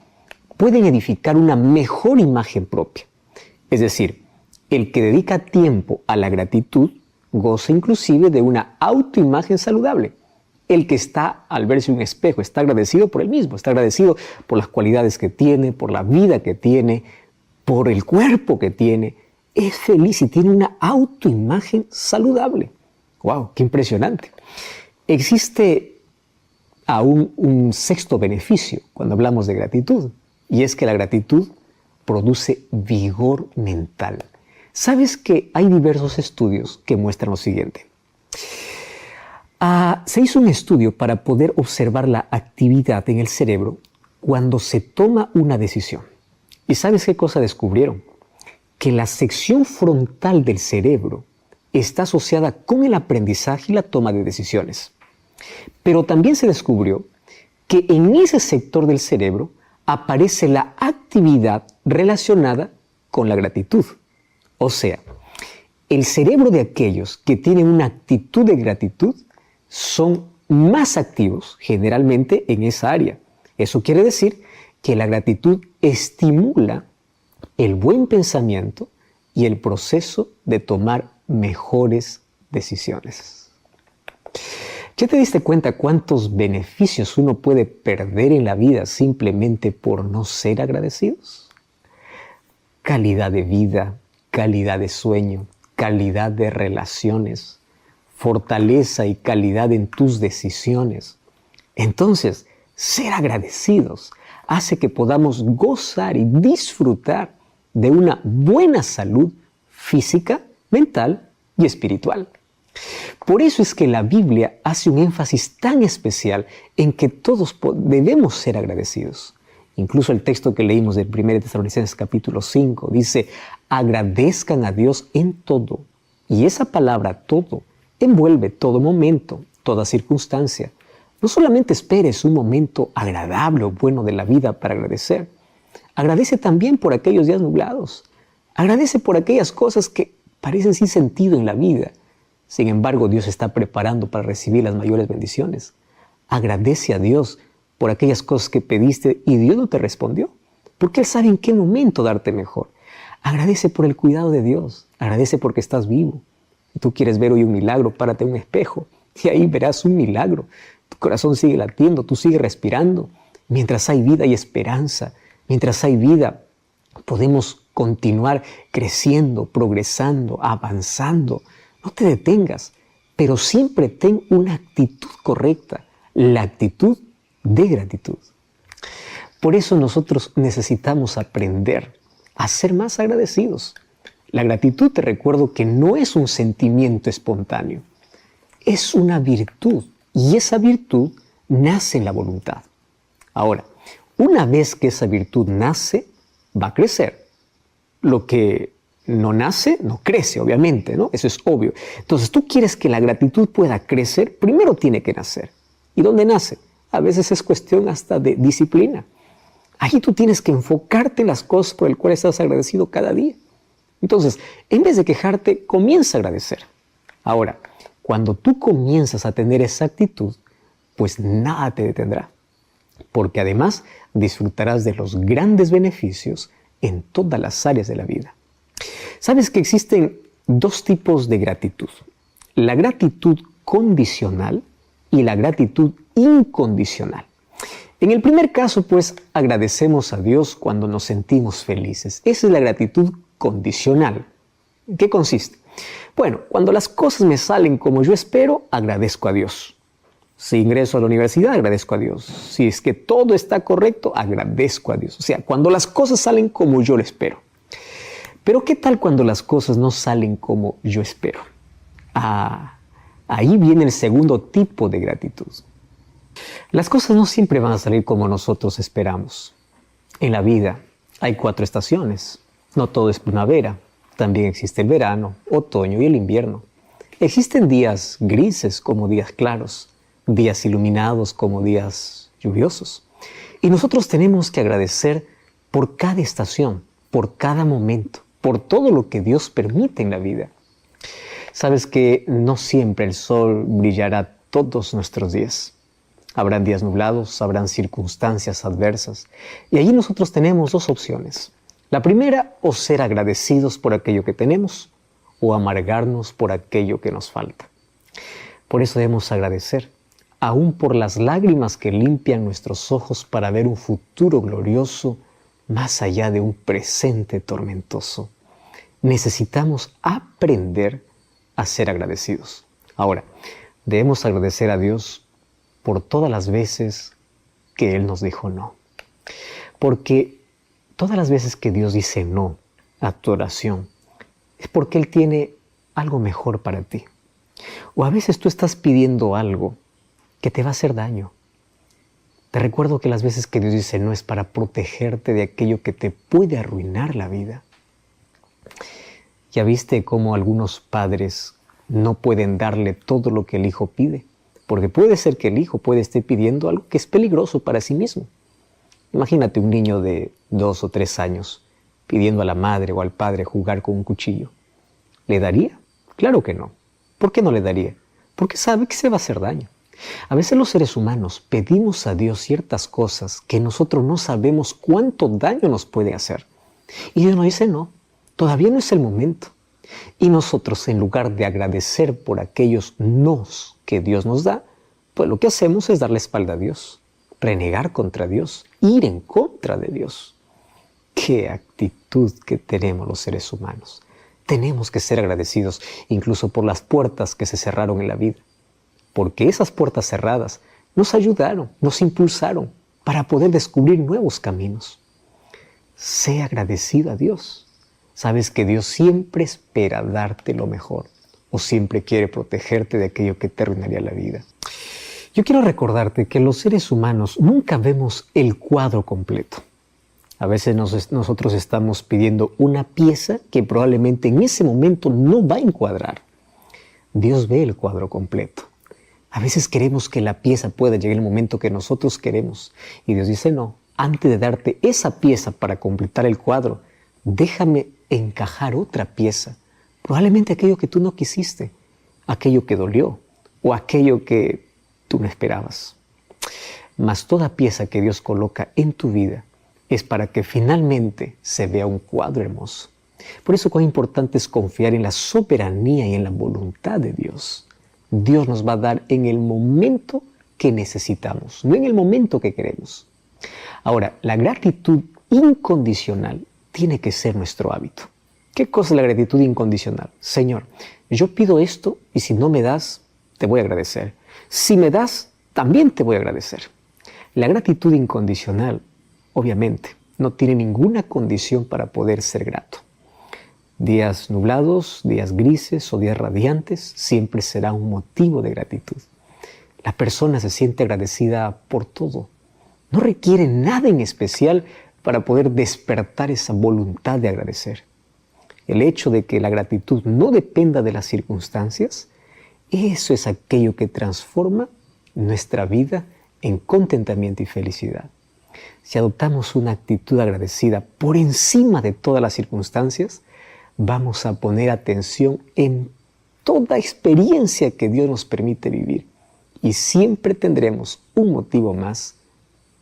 pueden edificar una mejor imagen propia. Es decir, el que dedica tiempo a la gratitud goza inclusive de una autoimagen saludable. El que está al verse un espejo está agradecido por él mismo, está agradecido por las cualidades que tiene, por la vida que tiene, por el cuerpo que tiene. Es feliz y tiene una autoimagen saludable. ¡Wow! ¡Qué impresionante! Existe aún un sexto beneficio cuando hablamos de gratitud, y es que la gratitud produce vigor mental. ¿Sabes que hay diversos estudios que muestran lo siguiente? Se hizo un estudio para poder observar la actividad en el cerebro cuando se toma una decisión. ¿Y sabes qué cosa descubrieron? Que la sección frontal del cerebro está asociada con el aprendizaje y la toma de decisiones. Pero también se descubrió que en ese sector del cerebro aparece la actividad relacionada con la gratitud. O sea, el cerebro de aquellos que tienen una actitud de gratitud son más activos generalmente en esa área. Eso quiere decir que la gratitud estimula el buen pensamiento y el proceso de tomar mejores decisiones. ¿Ya te diste cuenta cuántos beneficios uno puede perder en la vida simplemente por no ser agradecidos? Calidad de vida, calidad de sueño, calidad de relaciones, fortaleza y calidad en tus decisiones. Entonces, ser agradecidos hace que podamos gozar y disfrutar de una buena salud física, mental y espiritual. Por eso es que la Biblia hace un énfasis tan especial en que todos debemos ser agradecidos. Incluso el texto que leímos del 1 Tesalonicenses capítulo 5 dice: agradezcan a Dios en todo. Y esa palabra todo envuelve todo momento, toda circunstancia. No solamente esperes un momento agradable o bueno de la vida para agradecer. Agradece también por aquellos días nublados. Agradece por aquellas cosas que parecen sin sentido en la vida. Sin embargo, Dios está preparando para recibir las mayores bendiciones. Agradece a Dios por aquellas cosas que pediste y Dios no te respondió, porque Él sabe en qué momento darte mejor. Agradece por el cuidado de Dios. Agradece porque estás vivo. Si tú quieres ver hoy un milagro, párate en un espejo y ahí verás un milagro. Tu corazón sigue latiendo, tú sigues respirando. Mientras hay vida y esperanza, mientras hay vida, podemos continuar creciendo, progresando, avanzando. No te detengas, pero siempre ten una actitud correcta, la actitud de gratitud. Por eso nosotros necesitamos aprender a ser más agradecidos. La gratitud, te recuerdo que no es un sentimiento espontáneo, es una virtud, y esa virtud nace en la voluntad. Ahora, una vez que esa virtud nace, va a crecer. Lo que no nace, no crece, obviamente, ¿no? Eso es obvio. Entonces, tú quieres que la gratitud pueda crecer, primero tiene que nacer. ¿Y dónde nace? A veces es cuestión hasta de disciplina. Ahí tú tienes que enfocarte en las cosas por las cuales estás agradecido cada día. Entonces, en vez de quejarte, comienza a agradecer. Ahora, cuando tú comienzas a tener esa actitud, pues nada te detendrá. Porque además disfrutarás de los grandes beneficios en todas las áreas de la vida. ¿Sabes que existen dos tipos de gratitud? La gratitud condicional y la gratitud incondicional. En el primer caso, pues, agradecemos a Dios cuando nos sentimos felices. Esa es la gratitud condicional. ¿En qué consiste? Bueno, cuando las cosas me salen como yo espero, agradezco a Dios. Si ingreso a la universidad, agradezco a Dios. Si es que todo está correcto, agradezco a Dios. O sea, cuando las cosas salen como yo lo espero. Pero ¿qué tal cuando las cosas no salen como yo espero? Ahí viene el segundo tipo de gratitud. Las cosas no siempre van a salir como nosotros esperamos. En la vida hay 4 estaciones. No todo es primavera. También existe el verano, otoño y el invierno. Existen días grises como días claros, días iluminados como días lluviosos. Y nosotros tenemos que agradecer por cada estación, por cada momento, por todo lo que Dios permite en la vida. Sabes que no siempre el sol brillará todos nuestros días. Habrán días nublados, habrán circunstancias adversas. Y allí nosotros tenemos 2 opciones. La primera, o ser agradecidos por aquello que tenemos, o amargarnos por aquello que nos falta. Por eso debemos agradecer, aún por las lágrimas que limpian nuestros ojos para ver un futuro glorioso más allá de un presente tormentoso. Necesitamos aprender a ser agradecidos. Ahora, debemos agradecer a Dios por todas las veces que Él nos dijo no. Porque todas las veces que Dios dice no a tu oración, es porque Él tiene algo mejor para ti. O a veces tú estás pidiendo algo que te va a hacer daño. Te recuerdo que las veces que Dios dice no es para protegerte de aquello que te puede arruinar la vida. Ya viste cómo algunos padres no pueden darle todo lo que el hijo pide, porque puede ser que el hijo puede estar pidiendo algo que es peligroso para sí mismo. Imagínate un niño de 2 o 3 años pidiendo a la madre o al padre jugar con un cuchillo. ¿Le daría? Claro que no. ¿Por qué no le daría? Porque sabe que se va a hacer daño. A veces los seres humanos pedimos a Dios ciertas cosas que nosotros no sabemos cuánto daño nos puede hacer. Y Dios nos dice no, todavía no es el momento. Y nosotros, en lugar de agradecer por aquellos nos que Dios nos da, pues lo que hacemos es darle espalda a Dios, renegar contra Dios, ir en contra de Dios. ¡Qué actitud que tenemos los seres humanos! Tenemos que ser agradecidos incluso por las puertas que se cerraron en la vida, porque esas puertas cerradas nos ayudaron, nos impulsaron para poder descubrir nuevos caminos. Sé agradecido a Dios. Sabes que Dios siempre espera darte lo mejor o siempre quiere protegerte de aquello que te arruinaría la vida. Yo quiero recordarte que los seres humanos nunca vemos el cuadro completo. A veces nosotros estamos pidiendo una pieza que probablemente en ese momento no va a encuadrar. Dios ve el cuadro completo. A veces queremos que la pieza pueda llegar en el momento que nosotros queremos. Y Dios dice, no, antes de darte esa pieza para completar el cuadro, déjame encajar otra pieza. Probablemente aquello que tú no quisiste, aquello que dolió o aquello que tú no esperabas. Mas toda pieza que Dios coloca en tu vida es para que finalmente se vea un cuadro hermoso. Por eso cuán importante es confiar en la soberanía y en la voluntad de Dios. Dios nos va a dar en el momento que necesitamos, no en el momento que queremos. Ahora, la gratitud incondicional tiene que ser nuestro hábito. ¿Qué cosa es la gratitud incondicional? Señor, yo pido esto y si no me das, te voy a agradecer. Si me das, también te voy a agradecer. La gratitud incondicional, obviamente, no tiene ninguna condición para poder ser grato. Días nublados, días grises o días radiantes, siempre será un motivo de gratitud. La persona se siente agradecida por todo. No requiere nada en especial para poder despertar esa voluntad de agradecer. El hecho de que la gratitud no dependa de las circunstancias, eso es aquello que transforma nuestra vida en contentamiento y felicidad. Si adoptamos una actitud agradecida por encima de todas las circunstancias, vamos a poner atención en toda experiencia que Dios nos permite vivir y siempre tendremos un motivo más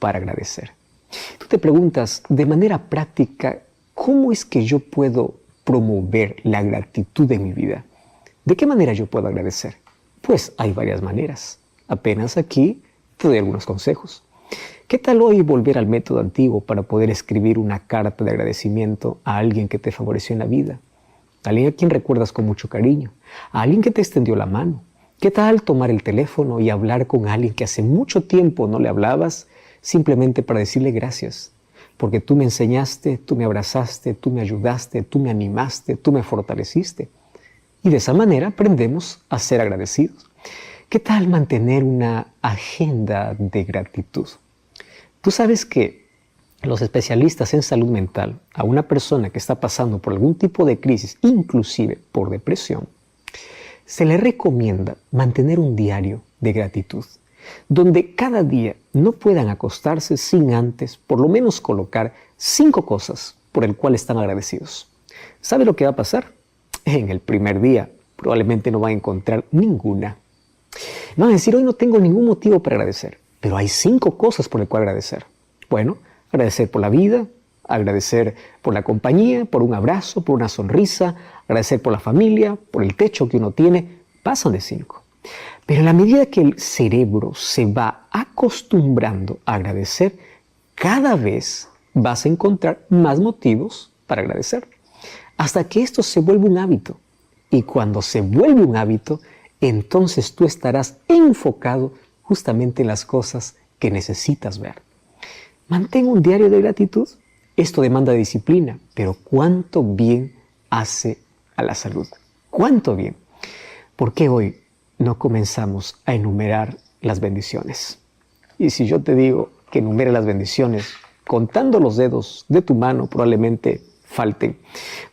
para agradecer. Tú te preguntas, de manera práctica, ¿cómo es que yo puedo promover la gratitud en mi vida? ¿De qué manera yo puedo agradecer? Pues hay varias maneras. Apenas aquí te doy algunos consejos. ¿Qué tal hoy volver al método antiguo para poder escribir una carta de agradecimiento a alguien que te favoreció en la vida? A alguien a quien recuerdas con mucho cariño, a alguien que te extendió la mano. ¿Qué tal tomar el teléfono y hablar con alguien que hace mucho tiempo no le hablabas, simplemente para decirle gracias? Porque tú me enseñaste, tú me abrazaste, tú me ayudaste, tú me animaste, tú me fortaleciste. Y de esa manera aprendemos a ser agradecidos. ¿Qué tal mantener una agenda de gratitud? Tú sabes que los especialistas en salud mental a una persona que está pasando por algún tipo de crisis, inclusive por depresión, se le recomienda mantener un diario de gratitud, donde cada día no puedan acostarse sin antes por lo menos colocar 5 cosas por el cual están agradecidos. ¿Sabe lo que va a pasar? En el primer día probablemente no van a encontrar ninguna. Van a decir, hoy no tengo ningún motivo para agradecer, pero hay 5 cosas por el cual agradecer. Bueno, agradecer por la vida, agradecer por la compañía, por un abrazo, por una sonrisa, agradecer por la familia, por el techo que uno tiene. Pasan de 5. Pero en la medida que el cerebro se va acostumbrando a agradecer, cada vez vas a encontrar más motivos para agradecer. Hasta que esto se vuelve un hábito. Y cuando se vuelve un hábito, entonces tú estarás enfocado justamente en las cosas que necesitas ver. Mantén un diario de gratitud. Esto demanda disciplina, pero cuánto bien hace a la salud. Cuánto bien. ¿Por qué hoy no comenzamos a enumerar las bendiciones? Y si yo te digo que enumere las bendiciones, contando los dedos de tu mano probablemente falten,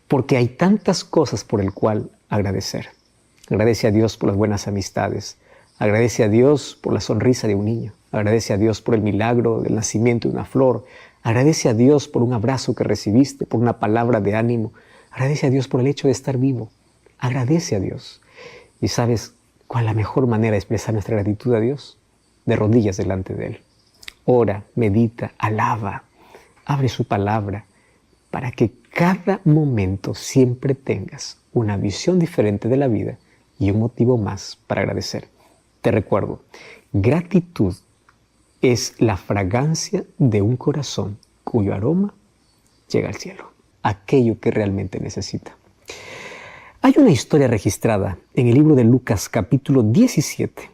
porque hay tantas cosas por el cual agradecer. Agradece a Dios por las buenas amistades. Agradece a Dios por la sonrisa de un niño. Agradece a Dios por el milagro del nacimiento de una flor. Agradece a Dios por un abrazo que recibiste, por una palabra de ánimo. Agradece a Dios por el hecho de estar vivo. Agradece a Dios. ¿Y sabes cuál es la mejor manera de expresar nuestra gratitud a Dios? De rodillas delante de Él. Ora, medita, alaba, abre su palabra para que cada momento siempre tengas una visión diferente de la vida y un motivo más para agradecer. Te recuerdo, gratitud es la fragancia de un corazón cuyo aroma llega al cielo, aquello que realmente necesita. Hay una historia registrada en el libro de Lucas capítulo 17.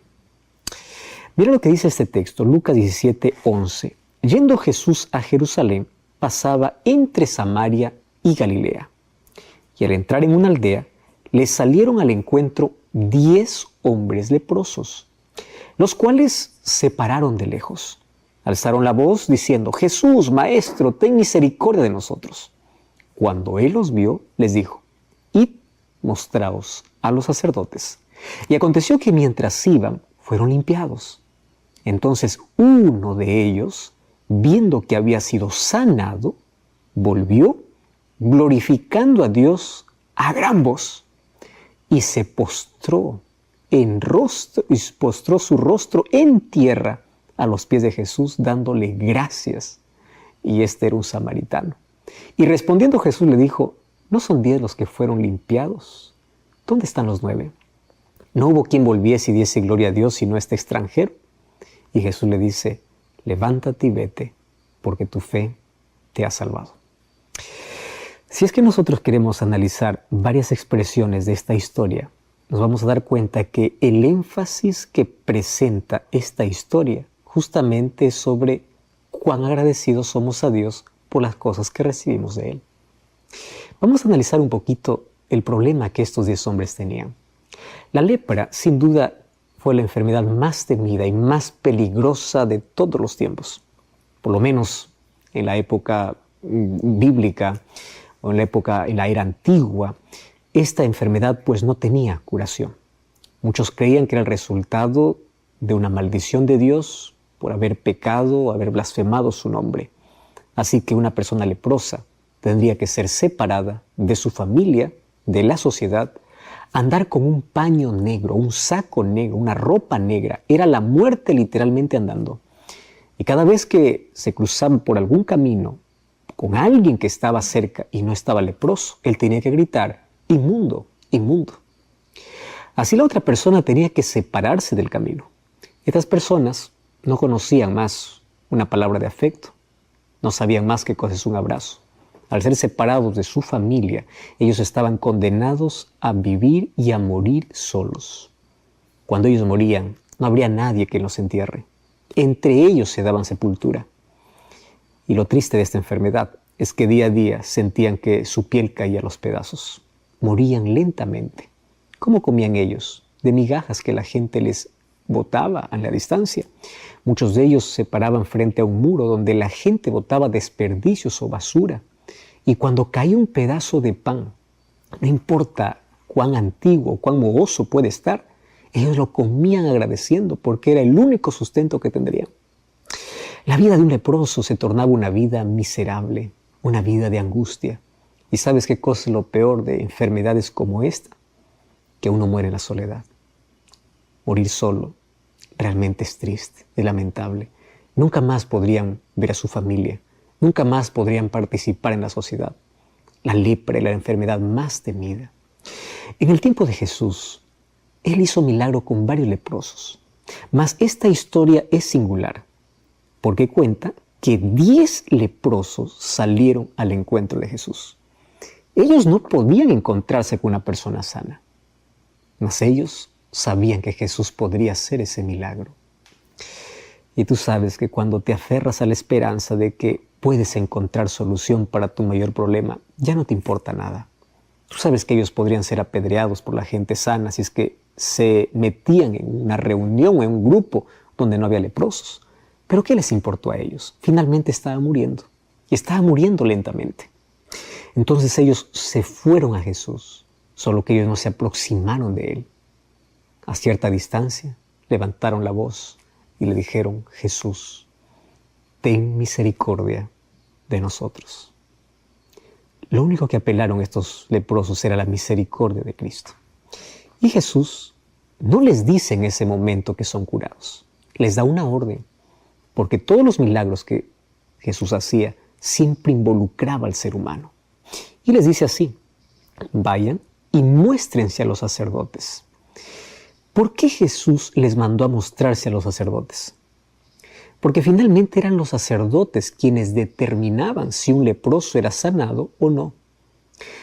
Mira lo que dice este texto, Lucas 17, 11. Yendo Jesús a Jerusalén, pasaba entre Samaria y Galilea. Y al entrar en una aldea, le salieron al encuentro 10 hombres leprosos, los cuales se pararon de lejos. Alzaron la voz diciendo, Jesús, Maestro, ten misericordia de nosotros. Cuando él los vio, les dijo, id, mostraos a los sacerdotes. Y aconteció que mientras iban, fueron limpiados. Entonces uno de ellos, viendo que había sido sanado, volvió, glorificando a Dios a gran voz, y se postró su rostro en tierra a los pies de Jesús, dándole gracias. Y este era un samaritano. Y respondiendo Jesús le dijo, ¿no son 10 los que fueron limpiados? ¿Dónde están los 9? ¿No hubo quien volviese y diese gloria a Dios sino este extranjero? Y Jesús le dice, levántate y vete, porque tu fe te ha salvado. Si es que nosotros queremos analizar varias expresiones de esta historia, nos vamos a dar cuenta que el énfasis que presenta esta historia justamente es sobre cuán agradecidos somos a Dios por las cosas que recibimos de Él. Vamos a analizar un poquito el problema que estos 10 hombres tenían. La lepra, sin duda, fue la enfermedad más temida y más peligrosa de todos los tiempos. Por lo menos en la época bíblica o en la era antigua, esta enfermedad pues no tenía curación. Muchos creían que era el resultado de una maldición de Dios por haber pecado o haber blasfemado su nombre. Así que una persona leprosa tendría que ser separada de su familia, de la sociedad, andar con un paño negro, un saco negro, una ropa negra. Era la muerte literalmente andando. Y cada vez que se cruzaban por algún camino con alguien que estaba cerca y no estaba leproso, él tenía que gritar, inmundo, inmundo. Así la otra persona tenía que separarse del camino. Estas personas no conocían más una palabra de afecto, no sabían más qué cosa es un abrazo. Al ser separados de su familia, ellos estaban condenados a vivir y a morir solos. Cuando ellos morían, no habría nadie que los entierre. Entre ellos se daban sepultura. Y lo triste de esta enfermedad es que día a día sentían que su piel caía a los pedazos. Morían lentamente. ¿Cómo comían ellos? De migajas que la gente les botaba a la distancia. Muchos de ellos se paraban frente a un muro donde la gente botaba desperdicios o basura. Y cuando caía un pedazo de pan, no importa cuán antiguo, cuán mohoso puede estar, ellos lo comían agradeciendo porque era el único sustento que tendrían. La vida de un leproso se tornaba una vida miserable, una vida de angustia. ¿Y sabes qué cosa es lo peor de enfermedades como esta? Que uno muere en la soledad. Morir solo realmente es triste, es lamentable. Nunca más podrían ver a su familia, nunca más podrían participar en la sociedad. La lepra es la enfermedad más temida. En el tiempo de Jesús, Él hizo milagro con varios leprosos. Mas esta historia es singular, porque cuenta que 10 leprosos salieron al encuentro de Jesús. Ellos no podían encontrarse con una persona sana, mas ellos sabían que Jesús podría hacer ese milagro. Y tú sabes que cuando te aferras a la esperanza de que puedes encontrar solución para tu mayor problema, ya no te importa nada. Tú sabes que ellos podrían ser apedreados por la gente sana si es que se metían en una reunión o en un grupo donde no había leprosos. Pero ¿qué les importó a ellos? Finalmente estaba muriendo, y estaba muriendo lentamente. Entonces ellos se fueron a Jesús, solo que ellos no se aproximaron de Él. A cierta distancia levantaron la voz y le dijeron: Jesús, ten misericordia de nosotros. Lo único que apelaron estos leprosos era la misericordia de Cristo. Y Jesús no les dice en ese momento que son curados. Les da una orden, porque todos los milagros que Jesús hacía siempre involucraba al ser humano. Y les dice así: vayan y muéstrense a los sacerdotes. ¿Por qué Jesús les mandó a mostrarse a los sacerdotes? Porque finalmente eran los sacerdotes quienes determinaban si un leproso era sanado o no.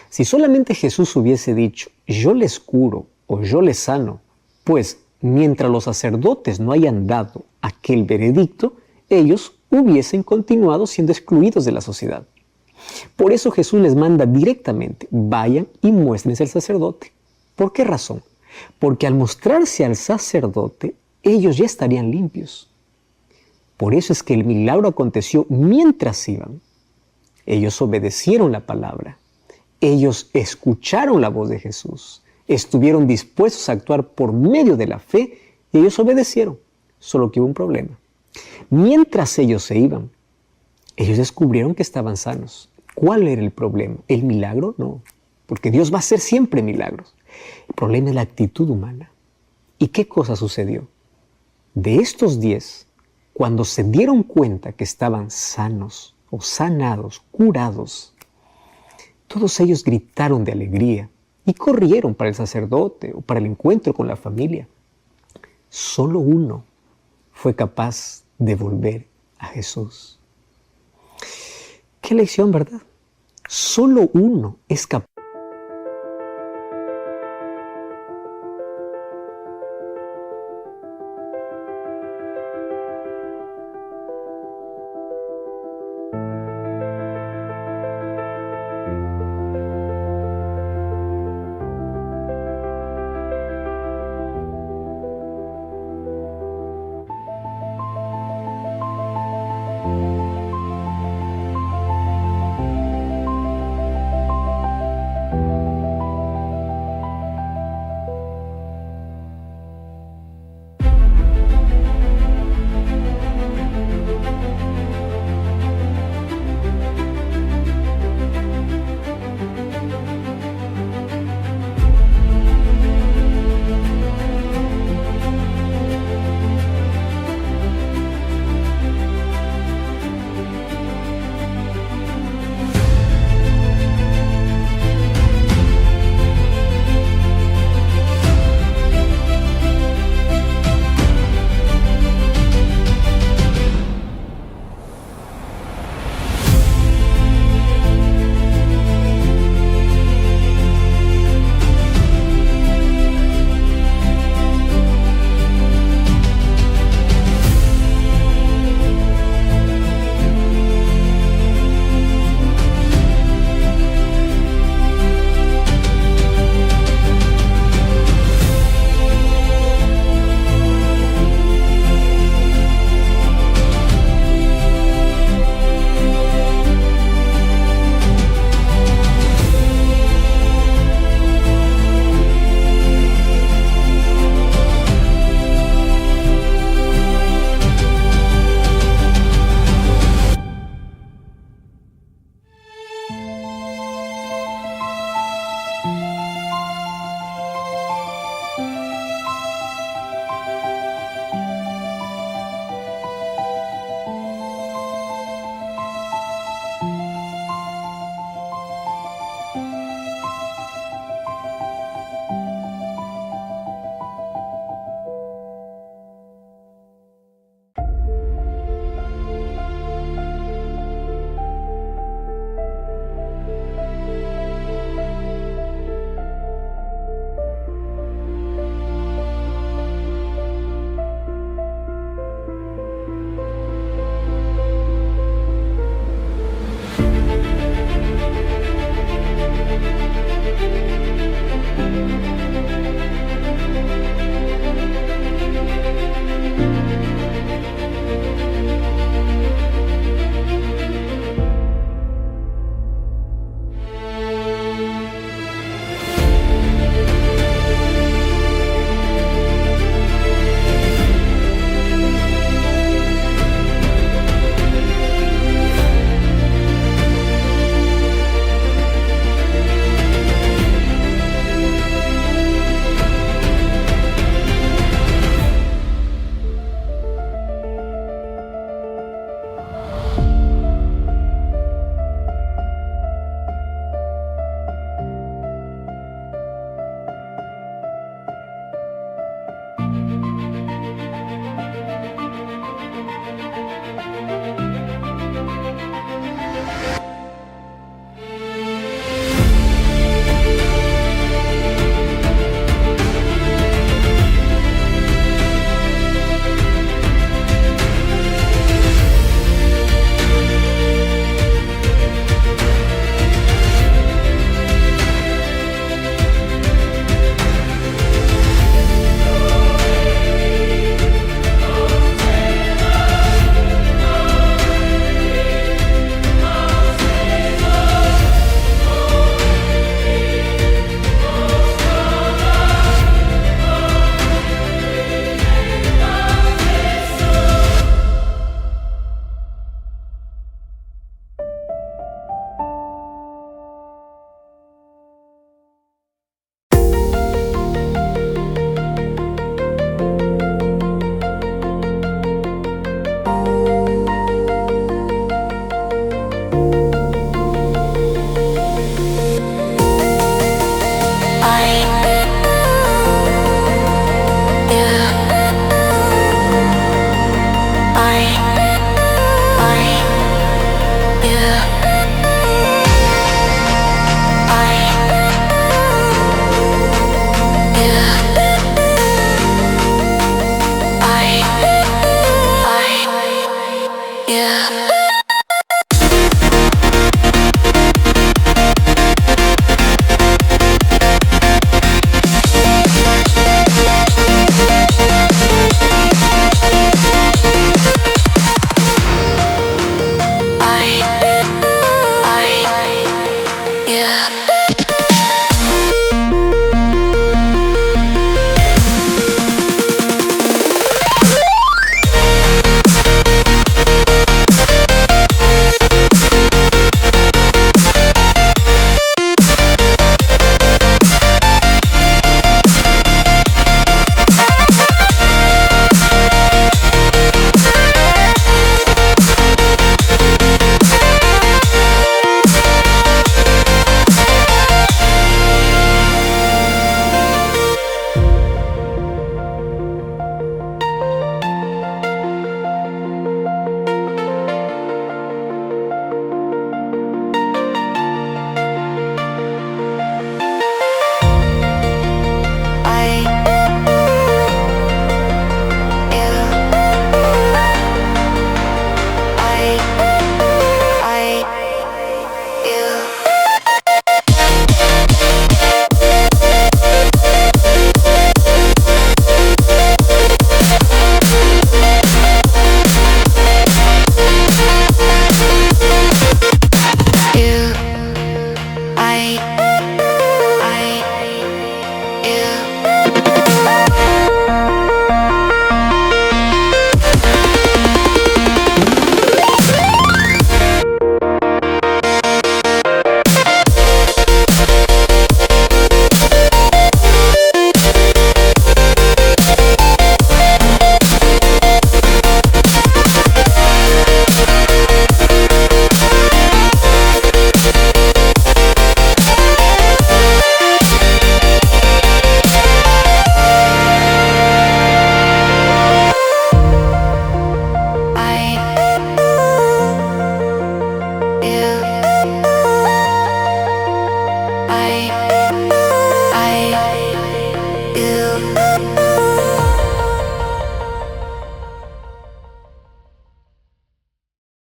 Si solamente Jesús hubiese dicho: yo les curo o yo les sano, pues mientras los sacerdotes no hayan dado aquel veredicto, ellos hubiesen continuado siendo excluidos de la sociedad. Por eso Jesús les manda directamente: vayan y muéstrense al sacerdote. ¿Por qué razón? Porque al mostrarse al sacerdote, ellos ya estarían limpios. Por eso es que el milagro aconteció mientras iban. Ellos obedecieron la palabra. Ellos escucharon la voz de Jesús. Estuvieron dispuestos a actuar por medio de la fe y ellos obedecieron. Solo que hubo un problema. Mientras ellos se iban, ellos descubrieron que estaban sanos. ¿Cuál era el problema? ¿El milagro? No, porque Dios va a hacer siempre milagros. El problema es la actitud humana. ¿Y qué cosa sucedió? De estos 10, cuando se dieron cuenta que estaban sanos o sanados, curados, todos ellos gritaron de alegría y corrieron para el sacerdote o para el encuentro con la familia. Solo uno fue capaz de volver a Jesús. Qué lección, ¿verdad? Solo uno es capaz